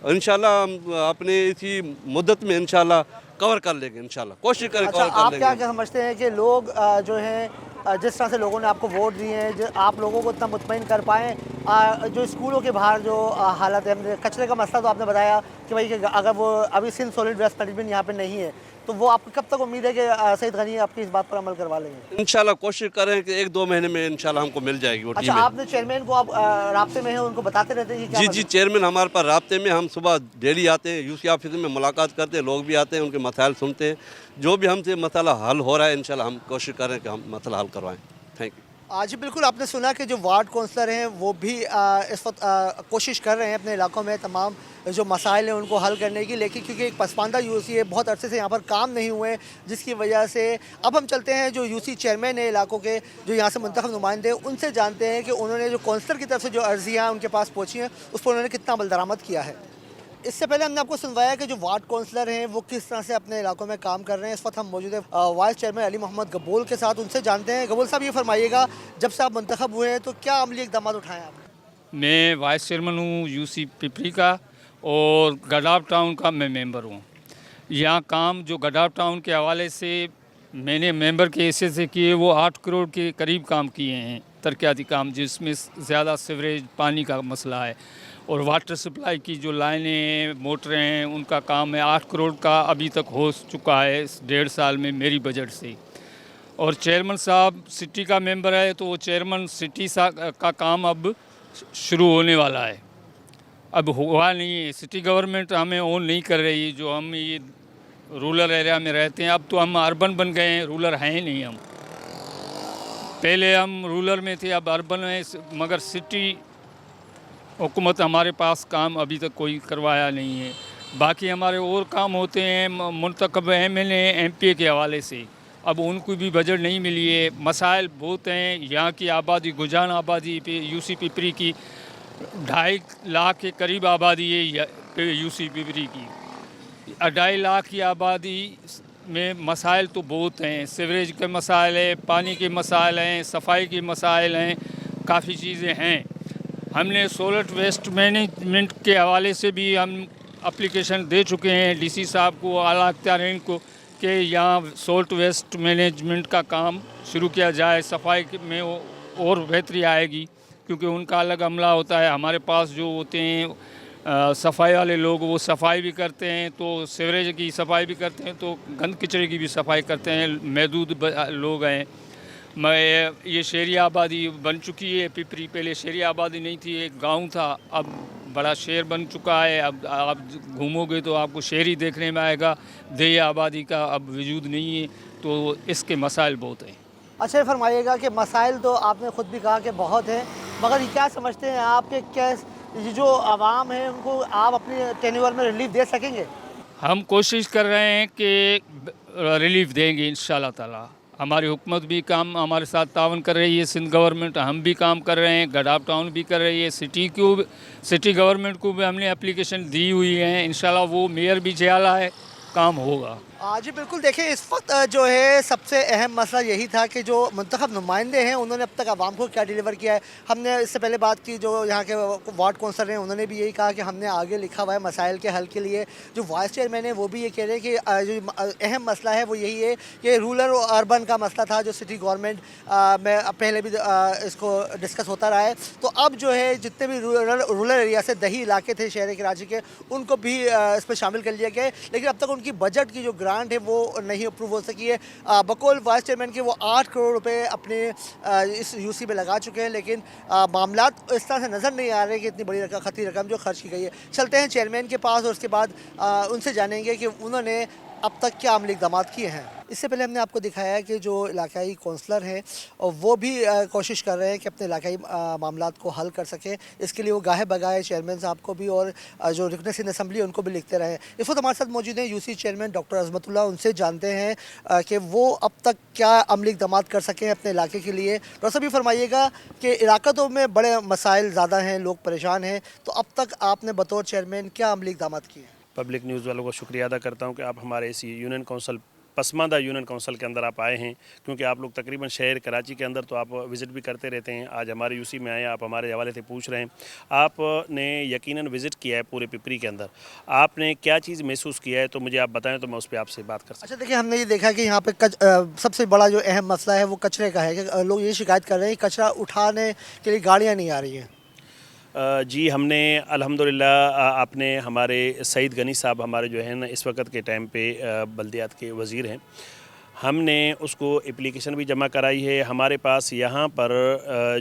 इंशाल्लाह हम अपने इसी मुद्दत में इंशाल्लाह कवर कर लेंगे, इंशाल्लाह कोशिश करें कवर कर लेंगे। आप क्या समझते हैं कि लोग जो हैं जिस तरह से लोगों ने आपको वोट दिए हैं, जो आप लोगों को इतना मुतमईन कर पाएँ, जो स्कूलों के बाहर जो हालत है, कचरे का मसला तो आपने बताया कि भाई अगर वो अभी सिंध सॉलिड वेस्ट मैनेजमेंट यहाँ पे नहीं है, तो वो आपको कब तक उम्मीद है कि सईद गनी आपकी इस बात पर अमल करवा लेंगे? इंशाल्लाह कोशिश करें कि 1-2 महीने में इंशाल्लाह हमको मिल जाएगी वो टीम। अच्छा, आपने चेयरमैन को आप राब्ते में हैं, उनको बताते रहते हैं कि क्या? जी, चेयरमैन हमारे पास राब्ते में, हम सुबह डेली आते हैं, यूसी ऑफिस में मुलाकात करते हैं, लोग भी आते हैं, उनके मसाइल सुनते हैं, जो भी हमसे मसला हल हो रहा है इंशाल्लाह हम कोशिश करें कि हम मसला हल करवाएँ। Thank you. आज बिल्कुल आपने सुना कि जो वार्ड काउंसलर हैं वो भी इस वक्त कोशिश कर रहे हैं अपने इलाकों में तमाम जो मसाइल हैं उनको हल करने की, लेकिन क्योंकि एक पसमानदा यूसी है, बहुत अरसे से यहाँ पर काम नहीं हुए, जिसकी वजह से अब हम चलते हैं जो यूसी चेयरमैन है इलाकों के, जो यहाँ से मुंतखब नुमाइंदे, उनसे जानते हैं कि उन्होंने जो काउंसलर की तरफ से जो अर्जियाँ उनके पास पहुँची हैं उस पर उन्होंने कितना अमल दरामद किया है। इससे पहले हमने आपको सुनवाया कि जो वार्ड काउंसलर हैं वो किस तरह से अपने इलाकों में काम कर रहे हैं। इस वक्त हम मौजूद है वाइस चेयरमैन अली मोहम्मद गबोल के साथ, उनसे जानते हैं। गबोल साहब, ये फरमाइएगा, जब से आप मुंतखब हुए हैं तो क्या अमली इकदाम उठाए आपने? मैं वाइस चेयरमैन हूँ यूसी पिपरी का और गडाफ टाउन का मैं मेंबर हूँ। यहाँ काम जो गडाफ टाउन के हवाले से मैंने मेंबर के हैसियत से किए वो 8 करोड़ के करीब काम किए हैं, तरक्याती काम, जिसमें ज़्यादा सीवरेज पानी का मसला है और वाटर सप्लाई की जो लाइनें हैं, मोटरें हैं, उनका काम है। 8 करोड़ का अभी तक हो चुका है इस 1.5 साल में मेरी बजट से। और चेयरमैन साहब सिटी का मेंबर है तो वो चेयरमैन सिटी का काम अब शुरू होने वाला है, अब हुआ नहीं है। सिटी गवर्नमेंट हमें ओन नहीं कर रही है, जो हम ये रूरल एरिया में रहते हैं। अब तो हम अर्बन बन गए हैं, रूरल हैं नहीं हम। पहले हम रूरल में थे, अब अर्बन में, मगर सिटी हुकूमत हमारे पास काम अभी तक कोई करवाया नहीं है। बाकी हमारे और काम होते हैं मुंतखब MLA MP के हवाले से, अब उनको भी बजट नहीं मिली है। मसाइल बहुत हैं। यहाँ की आबादी, गुजान आबादी पे यूसी पिपरी की 2.5 लाख के करीब आबादी है यूसी पिपरी की। 2.5 लाख की आबादी में मसाइल तो बहुत हैं। सीवरेज के मसाइल हैं, पानी के मसाइल हैं, सफाई के मसाइल हैं, काफ़ी चीज़ें हैं। हमने सॉलिड वेस्ट मैनेजमेंट के हवाले से भी हम एप्लीकेशन दे चुके हैं DC साहब को, आला अख्तियारीन को, कि यहाँ सॉल्ट वेस्ट मैनेजमेंट का काम शुरू किया जाए। सफाई में और बेहतरी आएगी, क्योंकि उनका अलग अमला होता है। हमारे पास जो होते हैं सफाई वाले लोग, वो सफाई भी करते हैं, तो सीवरेज की सफाई भी करते हैं, तो गंद कचरे की भी सफाई करते हैं। महदूद लोग हैं। ये शहरी आबादी बन चुकी है पिपरी। पहले शहरी आबादी नहीं थी, एक गांव था, अब बड़ा शहर बन चुका है। अब आप घूमोगे तो आपको शहरी देखने में आएगा, देही आबादी का अब वजूद नहीं है, तो इसके मसाइल बहुत हैं। अच्छा, ये फरमाइएगा कि मसाइल तो आपने ख़ुद भी कहा कि बहुत हैं, मगर ये क्या समझते हैं आप कि क्या जो आवाम है उनको आप अपने टेन्योर में रिलीफ दे सकेंगे? हम कोशिश कर रहे हैं कि रिलीफ देंगे इंशाल्लाह ताला। हमारी हुकूमत भी काम हमारे साथ तावन कर रही है, सिंध गवर्नमेंट, हम भी काम कर रहे हैं, गडाफ टाउन भी कर रही है, सिटी गवर्नमेंट को भी हमने एप्लीकेशन दी हुई है। इंशाल्लाह वो मेयर भी जयाला है, काम होगा। जी बिल्कुल, देखें इस वक्त जो है सबसे अहम मसला यही था कि जो मुंतखब नुमाइंदे हैं उन्होंने अब तक आवाम को क्या डिलीवर किया है। हमने इससे पहले बात की, जो यहाँ के वार्ड काउंसलर हैं उन्होंने भी यही कहा कि हमने आगे लिखा हुआ है मसाइल के हल के लिए। जो वाइस चेयरमैन है वो भी ये कह रहे हैं कि जो अहम मसला है वो यही है कि रूरल और अर्बन का मसला था, जो सिटी गवर्नमेंट में पहले भी इसको डिस्कस होता रहा है। तो अब जो है जितने भी रूरल एरिया से दही इलाके थे शहर कराची के, उनको भी इस पर शामिल कर लिया गया है। लेकिन अब तक उनकी बजट की जो ग्रांट है वो नहीं अप्रूव हो सकी है। बकौल वाइस चेयरमैन के वो 8 करोड़ रुपए अपने इस यूसी में लगा चुके हैं, लेकिन मामलात इस तरह से नज़र नहीं आ रहे कि इतनी बड़ी खती रकम जो खर्च की गई है। चलते हैं चेयरमैन के पास और उसके बाद उनसे जानेंगे कि उन्होंने अब तक क्या अमली इक़दाम किए हैं। इससे पहले हमने आपको दिखाया कि जो इलाकाई कौंसलर हैं और वो भी कोशिश कर रहे हैं कि अपने इलाकाई मामलात को हल कर सकें। इसके लिए वो गाहे बगाए चेयरमैन साहब को भी और जो रुकन सिंध असम्बली उनको भी लिखते रहे। इस वक्त हमारे साथ मौजूद हैं यूसी चेयरमैन डॉक्टर अज़मतुल्लाह। उनसे जानते हैं कि वो अब तक क्या अमली इक़दाम कर सकें अपने इलाके के लिए। डॉक्टर साहब, ये फरमाइएगा कि इलाका तो में बड़े मसाइल ज़्यादा हैं, लोग परेशान हैं, तो अब तक आपने बतौर चेयरमैन क्या अमली इक़दाम किए? पब्लिक न्यूज़ वालों का शुक्रिया अदा करता हूं कि आप हमारे इस union council, Pasmanda union council के अंदर आप आए हैं, क्योंकि आप लोग तकरीबन शहर कराची के अंदर तो आप विज़िट भी करते रहते हैं। आज हमारे यूसी में आए, आप हमारे हवाले से पूछ रहे हैं। आपने यकीनन विज़िट किया है पूरे पिपरी के अंदर, आपने क्या चीज़ महसूस किया है तो मुझे आप बताएं तो मैं उस पर आपसे बात कर सकता। अच्छा, देखिए, हमने ये देखा कि यहाँ पे सबसे बड़ा जो अहम मसला है वो कचरे का है कि लोग ये शिकायत कर रहे हैं कि कचरा उठाने के लिए गाड़ियाँ नहीं आ रही हैं। जी, हमने अल्हम्दुलिल्लाह आपने हमारे सईद गनी साहब हमारे जो है ना इस वक्त के टाइम पे बल्दियात के वज़ीर हैं, हमने उसको एप्लीकेशन भी जमा कराई है। हमारे पास यहाँ पर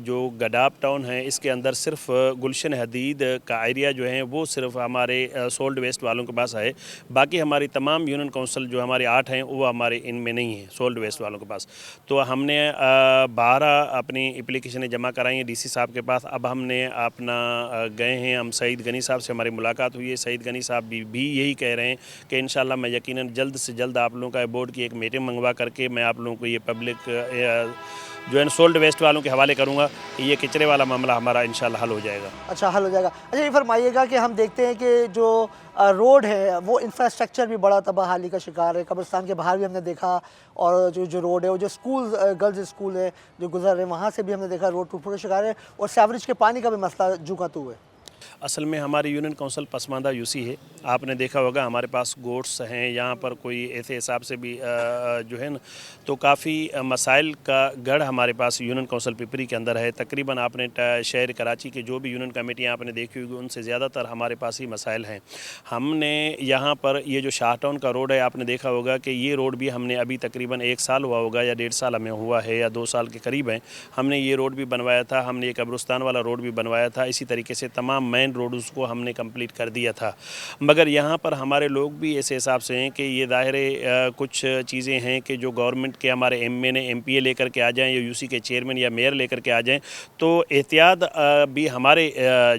जो गडाफ टाउन है इसके अंदर सिर्फ गुलशन हदीद का एरिया जो है वो सिर्फ हमारे सोल्ड वेस्ट वालों के पास है। बाकी हमारी तमाम यूनियन काउंसिल जो हमारे 8 हैं वो हमारे इनमें नहीं है, सोल्ड वेस्ट वालों के पास। तो हमने 12 अपनी एप्लीकेशनें जमा कराई हैं DC साहब के पास। अब हमने अपना गए हैं, हम सईद गनी साहब से हमारी मुलाकात हुई है। सईद गनी साहब भी यही कह रहे हैं कि इंशाल्लाह मैं यकीनन जल्द से जल्द आप लोगों का बोर्ड की एक मीटिंग मंगवा करके मैं आप लोगों को ये पब्लिक जो है सोल्ड वेस्ट वालों के हवाले करूँगा कि ये कचरे वाला मामला हमारा इंशाल्लाह हल हो जाएगा। अच्छा, हल हो जाएगा। अच्छा, ये फरमाइएगा कि हम देखते हैं कि जो रोड है वो इंफ्रास्ट्रक्चर भी बड़ा तबाहाली का शिकार है। कब्रिस्तान के बाहर भी हमने देखा, और जो रोड है, वो जो स्कूल गर्ल्स स्कूल है जो गुजर रहे हैं, वहाँ से भी हमने देखा रोड टूट फूट का शिकार है, और सीवरेज के पानी का भी मसला जू का तू है। असल में हमारी यूनियन काउंसिल पसमानदा यूसी है। आपने देखा होगा हमारे पास गोट्स हैं यहाँ पर, कोई ऐसे हिसाब से भी जो है ना, तो काफ़ी मसाइल का गढ़ हमारे पास यूनियन काउंसिल पिपरी के अंदर है। तकरीबन आपने शहर कराची के जो भी यूनियन कमेटियाँ आपने देखी होगी उनसे ज़्यादातर हमारे पास ही मसाइल हैं। हमने यहाँ पर ये जो शाह टाउन का रोड है, आपने देखा होगा कि ये रोड भी हमने अभी तकरीबन 1 साल हुआ होगा या 1.5 साल हमें हुआ है या 2 साल के करीब हैं, हमने ये रोड भी बनवाया था। हमने ये कब्रिस्तान वाला रोड भी बनवाया था। इसी तरीके से तमाम मेन रोड उसको हमने कंप्लीट कर दिया था। मगर यहाँ पर हमारे लोग भी ऐसे हिसाब से हैं कि ये ज़ाहिर कुछ चीज़ें हैं कि जो गवर्नमेंट के हमारे एमएनए एमपीए लेकर के आ जाएं या यूसी के चेयरमैन या मेयर लेकर के आ जाएं, तो एहतियात भी हमारे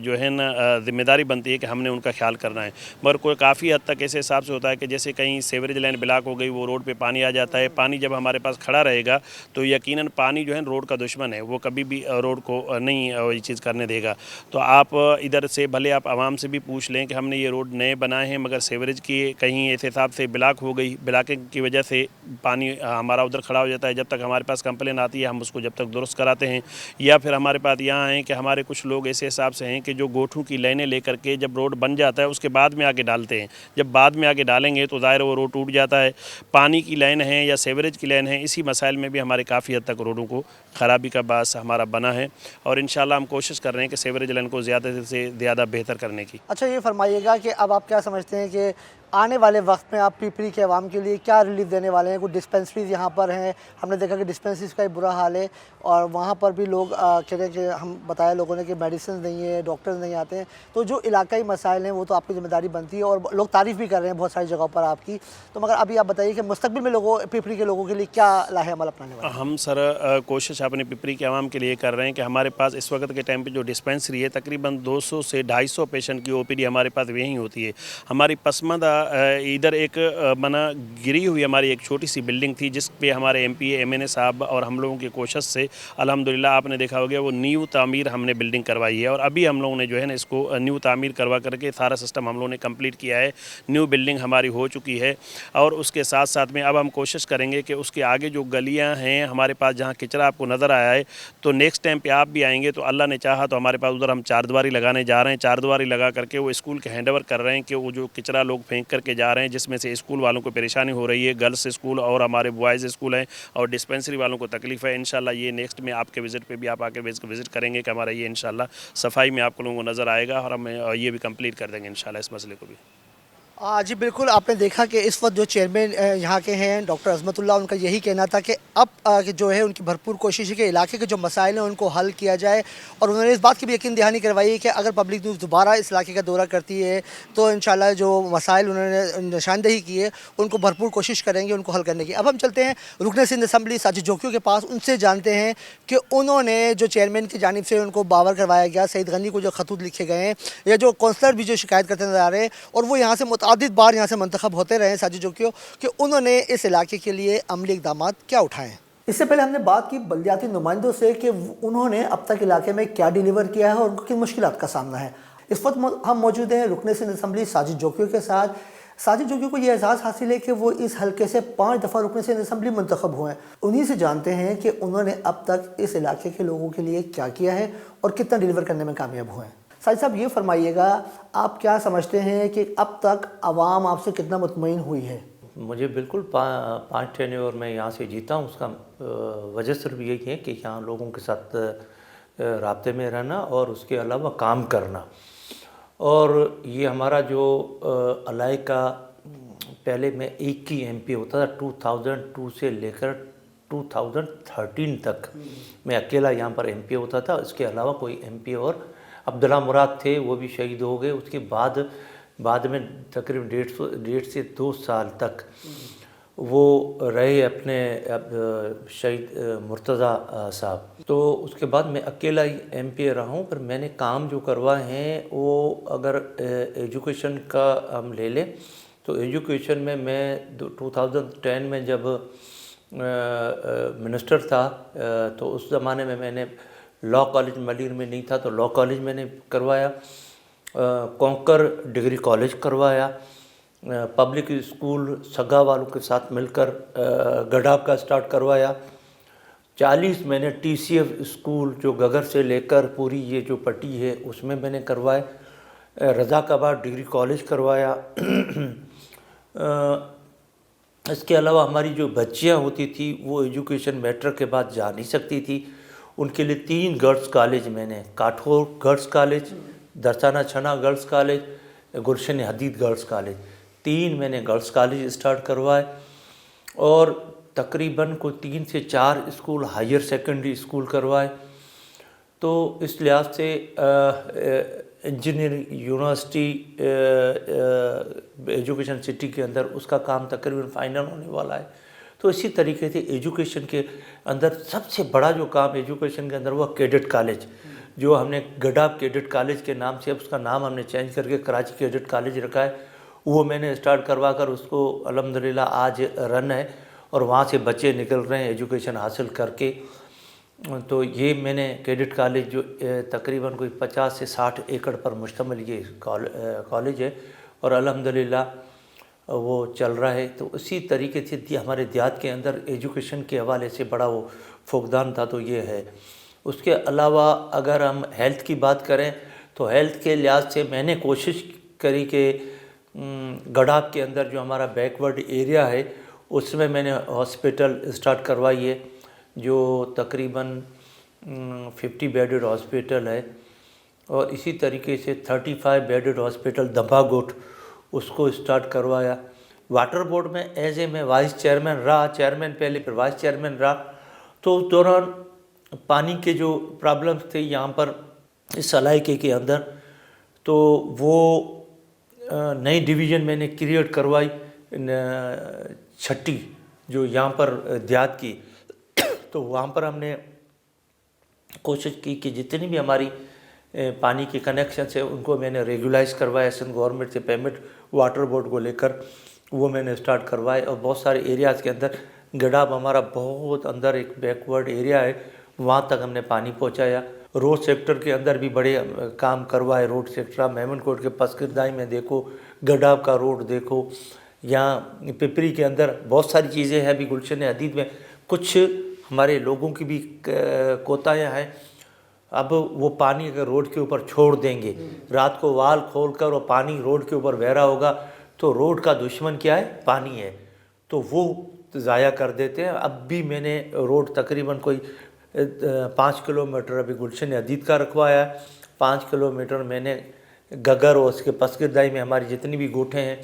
जो है ना ज़िम्मेदारी बनती है कि हमने उनका ख्याल करना है। मगर कोई काफ़ी हद तक ऐसे हिसाब से होता है कि जैसे कहीं सीवरेज लाइन ब्लॉक हो गई, वो रोड पर पानी आ जाता है। पानी जब हमारे पास खड़ा रहेगा तो यकीनन पानी जो है रोड का दुश्मन है, वो कभी भी रोड को नहीं ये चीज़ करने देगा। तो आप इधर से भले आप आवाम से भी पूछ लें कि हमने ये रोड नए बनाए हैं, मगर सीवरेज की कहीं ऐसे हिसाब से ब्लॉक हो गई, ब्लॉकिंग की वजह से पानी हमारा उधर खड़ा हो जाता है। जब तक हमारे पास कंप्लेन आती है हम उसको जब तक दुरुस्त कराते हैं। या फिर हमारे पास यहाँ हैं कि हमारे कुछ लोग ऐसे हिसाब से हैं कि जो गोठों की लाइनें लेकर के जब रोड बन जाता है उसके बाद में आके डालते हैं। जब बाद में आके डालेंगे तो ज़ाहिर वो रोड टूट जाता है। पानी की लाइन है या सीवरेज की लाइन है, इसी मसाइल में भी हमारे काफ़ी हद तक रोडों को ख़राबी का बास हमारा बना है, और इंशाल्लाह हम कोशिश कर रहे हैं कि सीवरेज लाइन को ज़्यादा से ज़्यादा बेहतर करने की। अच्छा, ये फरमाइएगा कि अब आप क्या समझते हैं कि आने वाले वक्त में आप पिपरी के अवाम के लिए क्या रिलीफ देने वाले हैं? कुछ डिस्पेंसरीज यहाँ पर हैं, हमने देखा कि डिस्पेंसरीज का बुरा हाल है, और वहाँ पर भी लोग कह रहे हैं कि हम बताया लोगों ने कि मेडिसिन नहीं है, डॉक्टर्स नहीं आते हैं। तो जो इलाकाई मसाइल हैं वो तो आपकी जिम्मेदारी बनती है, और लोग तारीफ़ भी कर रहे हैं बहुत सारी जगहों पर आपकी। तो मगर अभी आप बताइए कि मुस्तकबिल में लोगों पिपरी के लोगों के लिए क्या लाहेअमल अपनाने वाले? हम सर कोशिश अपने पिपरी के अवाम के लिए कर रहे हैं कि हमारे पास इस वक्त के टाइम पे जो डिस्पेंसरी है तकरीबन 200 से 250 पेशेंट की ओपीडी हमारे पास यहीं होती है। हमारी पसमानदा इधर एक बना गिरी हुई हमारी एक छोटी सी बिल्डिंग थी, जिस पे हमारे एमपीए एमएनए साहब और हम लोगों की कोशिश से अल्हम्दुलिल्लाह आपने देखा होगा वो न्यू तामीर हमने बिल्डिंग करवाई है, और अभी हम लोगों ने जो है ना इसको न्यू तामीर करवा करके सारा सिस्टम हम लोगों ने कंप्लीट किया है। न्यू बिल्डिंग हमारी हो चुकी है, और उसके साथ साथ में अब हम कोशिश करेंगे कि उसके आगे जो गलियाँ हैं हमारे पास जहाँ कचरा आपको नज़र आया है, तो नेक्स्ट टाइम पे आप भी आएंगे तो अल्लाह ने चाहा तो हमारे पास उधर हम चारदीवारी लगाने जा रहे हैं। चारदीवारी लगा करके वो स्कूल के हैंड ओवर कर रहे हैं कि वो जो कचरा लोग फेंक करके जा रहे हैं, जिसमें से स्कूल वालों को परेशानी हो रही है, गर्ल्स स्कूल और हमारे बॉयज़ स्कूल हैं, और डिस्पेंसरी वालों को तकलीफ़ है। इंशाल्लाह ये नेक्स्ट में आपके विज़िट पे भी आप आके विज़िट करेंगे कि हमारा ये इंशाल्लाह सफाई में आप लोगों को नज़र आएगा, और हम ये भी कंप्लीट कर देंगे इंशाल्लाह इस मसले को भी। जी बिल्कुल, आपने देखा कि इस वक्त जो चेयरमैन यहाँ के हैं डॉक्टर अज़मतुल्लाह, उनका यही कहना था कि अब जो है उनकी भरपूर कोशिश है कि इलाके के जो मसाइल हैं उनको हल किया जाए, और उन्होंने इस बात की भी यकीन दहानी करवाई कि अगर पब्लिक न्यूज़ दोबारा इस इलाके का दौरा करती है तो इंशाल्लाह जो मसाइल उन्होंने निशानदेही की है उनको भरपूर कोशिश करेंगे उनको हल करने की। अब हम चलते हैं रुकन सिंध असम्बली साजिद जोकियों के पास, उनसे जानते हैं कि उन्होंने जो चेयरमैन की जानिब से उनको बावर करवाया गया, सईद गनी को जो खतूत लिखे गए हैं, या जो कौंसलर भी जो शिकायत करते नजर आ रहे हैं, और वो यहाँ से मुतअद्दिद बार यहाँ से मंतखब होते रहे साजिद जोकियों, कि उन्होंने इस इलाके के लिए अमली इक़दाम क्या उठाए हैं। इससे पहले हमने बात की बल्दियाती नुमाइंदों से कि उन्होंने अब तक इलाके में क्या डिलीवर किया है और उनको किन मुश्किलात का सामना है। इस वक्त हम मौजूद हैं रुकन सिंध असम्बली साजिद जोकियों के साथ। साजिद जोकियों को ये एजाज़ हासिल है कि वो इस हल्के से 5 दफ़ा रुकन सिंध असम्बली मंतखब हुए हैं। उन्हीं से जानते हैं कि उन्होंने अब तक इस इलाके के लोगों के लिए क्या किया है और कितना डिलीवर करने में कामयाब हुए हैं। साजिद साहब, ये फरमाइएगा, आप क्या समझते हैं कि अब तक आवाम आपसे कितना मुतमईन हुई है? मुझे बिल्कुल 5 टेन्योर में यहाँ से जीता हूँ। उसका वजह सिर्फ यही है कि यहाँ लोगों के साथ राब्ते में रहना और उसके अलावा काम करना। और ये हमारा जो इलाका पहले मैं एक ही एमपी होता था, 2002 से लेकर 2013 तक मैं अकेला यहाँ पर एमपी होता था। इसके अलावा कोई एमपी और अब्दुल्ला मुराद थे, वो भी शहीद हो गए। उसके बाद में तकरीबन 1.5 से 2 साल तक वो रहे अपने शहीद मुर्तज़ा साहब। तो उसके बाद मैं अकेला ही एमपी रहा हूँ। पर मैंने काम जो करवाए हैं वो अगर एजुकेशन का हम ले लें तो एजुकेशन में मैं 2010 में जब मिनिस्टर था, तो उस ज़माने में मैंने लॉ कॉलेज मलिर में नहीं था तो लॉ कॉलेज मैंने करवाया, कॉन्कर डिग्री कॉलेज करवाया, पब्लिक स्कूल सगा वालों के साथ मिलकर गडाब का स्टार्ट करवाया। 40 मैंने TCF स्कूल जो गगर से लेकर पूरी ये जो पट्टी है उसमें मैंने करवाए, रज़ाकाबाद डिग्री कॉलेज करवाया। इसके अलावा हमारी जो बच्चियां होती थी वो एजुकेशन मैट्रिक के बाद जा नहीं सकती थी, उनके लिए 3 गर्ल्स कॉलेज मैंने, काठोर गर्ल्स कॉलेज, दरसाना छना girls college, Gulshan Hadid girls college, 3 मैंने गर्ल्स कॉलेज स्टार्ट करवाए। और तकरीबन को 3 से 4 स्कूल हायर सेकेंडरी स्कूल करवाए। तो इस लिहाज से इंजीनियरिंग यूनिवर्सिटी एजुकेशन सिटी के अंदर उसका काम तकरीबन फाइनल होने वाला है। तो इसी तरीके से एजुकेशन के अंदर सबसे बड़ा जो काम एजुकेशन के अंदर हुआ कैडेट कॉलेज, जो हमने गडाब कैडेट कॉलेज के नाम से, अब उसका नाम हमने चेंज करके कराची कैडेट कॉलेज रखा है, वो मैंने स्टार्ट करवा कर उसको अल्हम्दुलिल्लाह आज रन है और वहाँ से बच्चे निकल रहे हैं एजुकेशन हासिल करके। तो ये मैंने कैडेट कॉलेज जो तकरीबन कोई 50 से 60 एकड़ पर मुश्तमिल ये कॉलेज है और अल्हम्दुलिल्लाह वो चल रहा है। तो इसी तरीके से हमारे देहात के अंदर एजुकेशन के हवाले से बड़ा वो फुकदान था, तो ये है। उसके अलावा अगर हम हेल्थ की बात करें तो हेल्थ के लिहाज से मैंने कोशिश करी कि गडाब के अंदर जो हमारा बैकवर्ड एरिया है उसमें मैंने हॉस्पिटल स्टार्ट करवाई है, जो तकरीबन 50 बेडेड हॉस्पिटल है। और इसी तरीके से 35 बेडेड हॉस्पिटल दंभागोट उसको स्टार्ट करवाया। वाटर बोर्ड में एज ए मैं वाइस चेयरमैन रहा, चेयरमैन पहले फिर वाइस चेयरमैन रहा। तो उस दौरान पानी के जो प्रॉब्लम्स थे यहाँ पर इस इलाके के अंदर, तो वो नई डिवीज़न मैंने क्रिएट करवाई 6ठी जो यहाँ पर देहात की। तो वहाँ पर हमने कोशिश की कि जितनी भी हमारी पानी के कनेक्शन है उनको मैंने रेगुलाइज करवाया सिंध गवर्नमेंट से पेमेंट वाटर बोर्ड को लेकर, वो मैंने स्टार्ट करवाए। और बहुत सारे एरियाज़ के अंदर गडाब हमारा बहुत अंदर एक बैकवर्ड एरिया है, वहाँ तक हमने पानी पहुँचाया। रोड सेक्टर के अंदर भी बड़े काम करवाए। रोड सेक्टर मेमनकोट के पसकिरदाई में देखो, गडाब का रोड देखो, यहाँ पिपरी के अंदर बहुत सारी चीज़ें हैं। अभी गुलशन हदीद में कुछ हमारे लोगों की भी कोताहियाँ हैं। अब वो पानी अगर रोड के ऊपर छोड़ देंगे, रात को वाल खोलकर और पानी रोड के ऊपर बह रहा होगा, तो रोड का दुश्मन क्या है? पानी है, तो वो ज़ाया कर देते हैं। अब भी मैंने रोड तकरीबन कोई 5 किलोमीटर अभी गुलशन हदीद का रखवाया है, 5 किलोमीटर मैंने गगर और उसके पसकिरदाई में हमारी जितनी भी गोठे हैं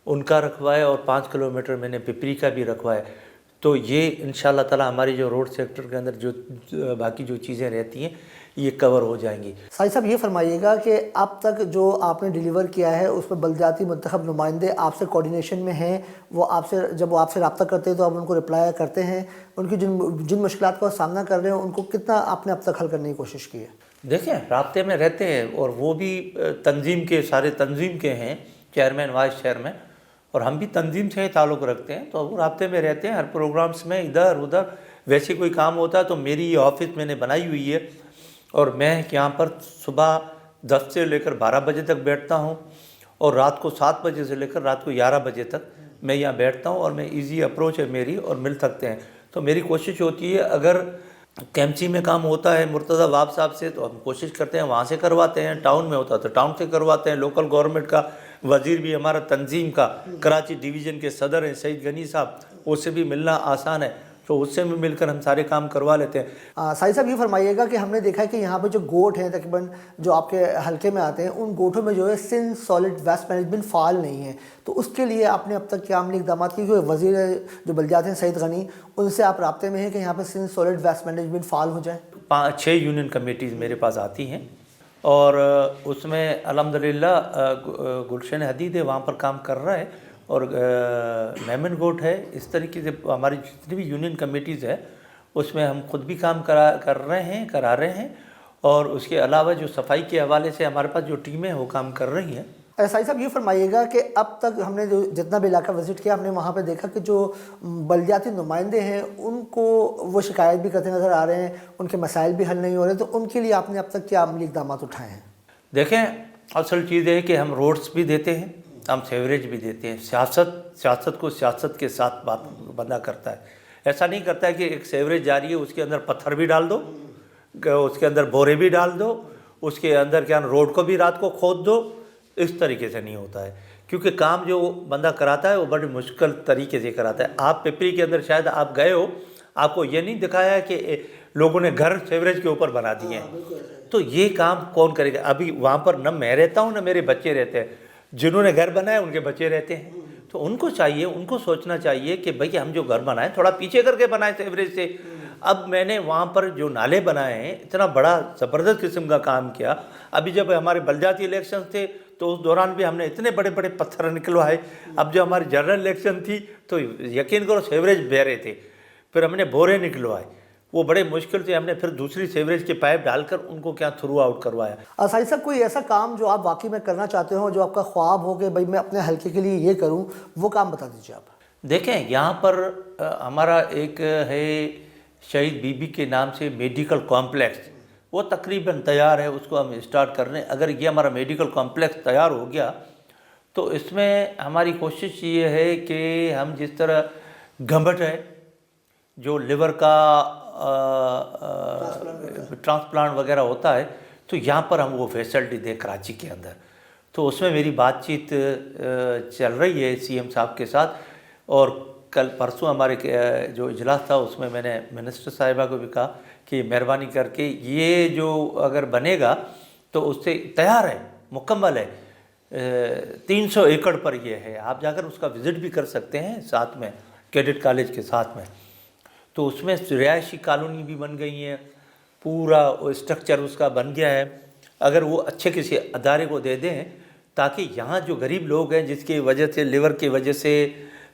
उनका रखवाया, और 5 किलोमीटर मैंने पिपरी का भी रखवाया। तो ये इंशाल्लाह ताला हमारी जो रोड सेक्टर के अंदर जो बाकी जो चीज़ें रहती हैं ये कवर हो जाएंगी। साहिब साहब ये फरमाइएगा कि अब तक जो आपने डिलीवर किया है उस पर बलदियाती मुंतखब नुमाइंदे आपसे कोऑर्डिनेशन में हैं, वो आपसे जब वो आपसे रब्ता करते हैं तो आप उनको रिप्लाई करते हैं, उनकी जिन मुश्किलात का सामना कर रहे हैं उनको कितना आपने अब तक हल करने की कोशिश की है? देखें, राब्ते में रहते हैं और वो भी तंजीम के सारे तंजीम के हैं, चेयरमैन वाइस चेयरमैन, और हम भी तंजीम से ताल्लुक़ रखते हैं, तो वो राब्ते में रहते हैं। हर प्रोग्राम्स में इधर उधर वैसे कोई काम होता है तो मेरी ये ऑफिस मैंने बनाई हुई है और मैं यहाँ पर सुबह 10 से लेकर 12 बजे तक बैठता हूँ और रात को 7 बजे से लेकर रात को 11 बजे तक मैं यहाँ बैठता हूँ, और मैं ईजी अप्रोच है मेरी और मिल सकते हैं। तो मेरी कोशिश होती है अगर कैंपसी में काम होता है मुर्तज़ा वाब साहब से तो हम कोशिश करते हैं वहाँ से करवाते हैं, टाउन में होता है तो टाउन से करवाते हैं। लोकल गवर्नमेंट का वज़ीर भी हमारा तंजीम का कराची डिवीज़न के सदर हैं सईद गनी साहब, उससे भी मिलना आसान है, तो उससे भी मिलकर हम सारे काम करवा लेते हैं। साहिब साहब ये फरमाइएगा कि हमने देखा है कि यहाँ पे जो गोट हैं तकरीबन जो आपके हल्के में आते हैं उन गोटों में जो है Sindh solid waste management fail नहीं है, तो उसके लिए आपने अब तक क्या अमली इक़दाम किए? वज़ीर जो बल्दियात हैं सईद गनी, उनसे आप राब्ते में हैं कि यहाँ पर Sindh solid waste management fail हो जाए? 5-6 यूनियन कमेटीज़ मेरे पास आती हैं और उसमें अल्हम्दुलिल्लाह गुलशन हदीद है वहाँ पर काम कर रहा है, और मेमन गोट है। इस तरीके से हमारी जितनी भी यूनियन कमेटीज़ है उसमें हम खुद भी काम करा रहे हैं, और उसके अलावा जो सफाई के हवाले से हमारे पास जो टीमें हैं वो काम कर रही हैं। साहिब साहब ये फरमाइएगा कि अब तक हमने जो जितना भी इलाका विज़िट किया, हमने वहाँ पे देखा कि जो बल्दियाती नुमाइंदे हैं उनको वो शिकायत भी करते नज़र आ रहे हैं, उनके मसाइल भी हल नहीं हो रहे, तो उनके लिए आपने अब तक क्या अमली इक़दाम उठाए हैं? देखें, असल चीज़ है कि हम रोड्स भी देते हैं, हम सीवरेज भी देते हैं। सियासत को सियासत के साथ बात बंदा करता है। ऐसा नहीं करता है कि एक सीवरेज जा रही है उसके अंदर पत्थर भी डाल दो, उसके अंदर बोरे भी डाल दो, उसके अंदर क्या रोड को भी रात को खोद दो। इस तरीके से नहीं होता है, क्योंकि काम जो बंदा कराता है वो बड़ी मुश्किल तरीके से कराता है। आप पिपरी के अंदर शायद आप गए हो, आपको ये नहीं दिखाया कि लोगों ने घर सीवरेज के ऊपर बना दिए हैं, तो ये काम कौन करेगा? अभी वहाँ पर न मैं रहता हूँ न मेरे बच्चे रहते हैं, जिन्होंने घर बनाए उनके बच्चे रहते हैं, तो उनको चाहिए, उनको सोचना चाहिए कि भाई हम जो घर बनाएं थोड़ा पीछे करके बनाएं सीवरेज से। अब मैंने वहाँ पर जो नाले बनाए हैं, इतना बड़ा ज़बरदस्त किस्म का काम किया। अभी जब हमारे बल्दियाती इलेक्शन थे तो उस दौरान भी हमने इतने बड़े बड़े पत्थर निकलवाए। अब जो हमारी जनरल इलेक्शन थी तो यकीन करो सीवरेज बह रहे थे, फिर हमने बोरे निकलवाए, वो बड़े मुश्किल से हमने फिर दूसरी सीवरेज के पाइप डालकर उनको क्या थ्रू आउट करवाया। साहिब साहब, कोई ऐसा काम जो आप वाकई में करना चाहते हो, जो आपका ख्वाब हो कि भाई मैं अपने हल्के के लिए ये करूँ, वो काम बता दीजिए आप। देखें, यहाँ पर हमारा एक है शहीद बीबी के नाम से मेडिकल कॉम्प्लेक्स, वो तकरीबन तैयार है, उसको हम स्टार्ट कर रहे हैं। अगर ये हमारा मेडिकल कॉम्प्लेक्स तैयार हो गया तो इसमें हमारी कोशिश ये है कि हम जिस तरह घमट है जो लिवर का ट्रांसप्लांट वगैरह होता है, तो यहाँ पर हम वो फैसिलिटी दें कराची के अंदर। तो उसमें मेरी बातचीत चल रही है सीएम साहब के साथ, और कल परसों हमारे जो इजलास था उसमें मैंने मिनिस्टर साहिबा को भी कहा कि मेहरबानी करके ये जो अगर बनेगा तो उससे तैयार है, मुकम्मल है, 300 एकड़ पर ये है। आप जाकर उसका विज़िट भी कर सकते हैं साथ में, कैडेट कॉलेज के साथ में। तो उसमें रिहायशी कॉलोनी भी बन गई है, पूरा स्ट्रक्चर उसका बन गया है। अगर वो अच्छे किसी अदारे को दे दें ताकि यहाँ जो गरीब लोग हैं जिसकी वजह से लिवर की वजह से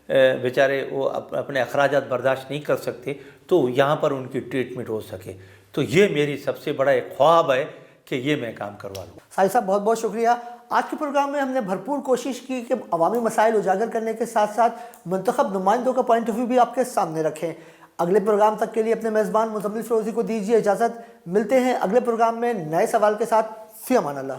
बेचारे वो अपने अखराजात बर्दाश्त नहीं कर सकते, तो यहाँ पर उनकी ट्रीटमेंट हो सके, तो ये मेरी सबसे बड़ा एक ख्वाब है कि ये मैं काम करवा लूँ। साहिब साहब, बहुत बहुत शुक्रिया। आज के प्रोग्राम में हमने भरपूर कोशिश की कि अवामी मसाइल उजागर करने के साथ साथ मुंतखब नुमाइंदों का पॉइंट ऑफ व्यू भी आपके सामने रखें। अगले प्रोग्राम तक के लिए अपने मेज़बान मुज़म्मिल फ़िरोज़ी को दीजिए इजाज़त। मिलते हैं अगले प्रोग्राम में नए सवाल के साथ। फ़ी अमान अल्लाह।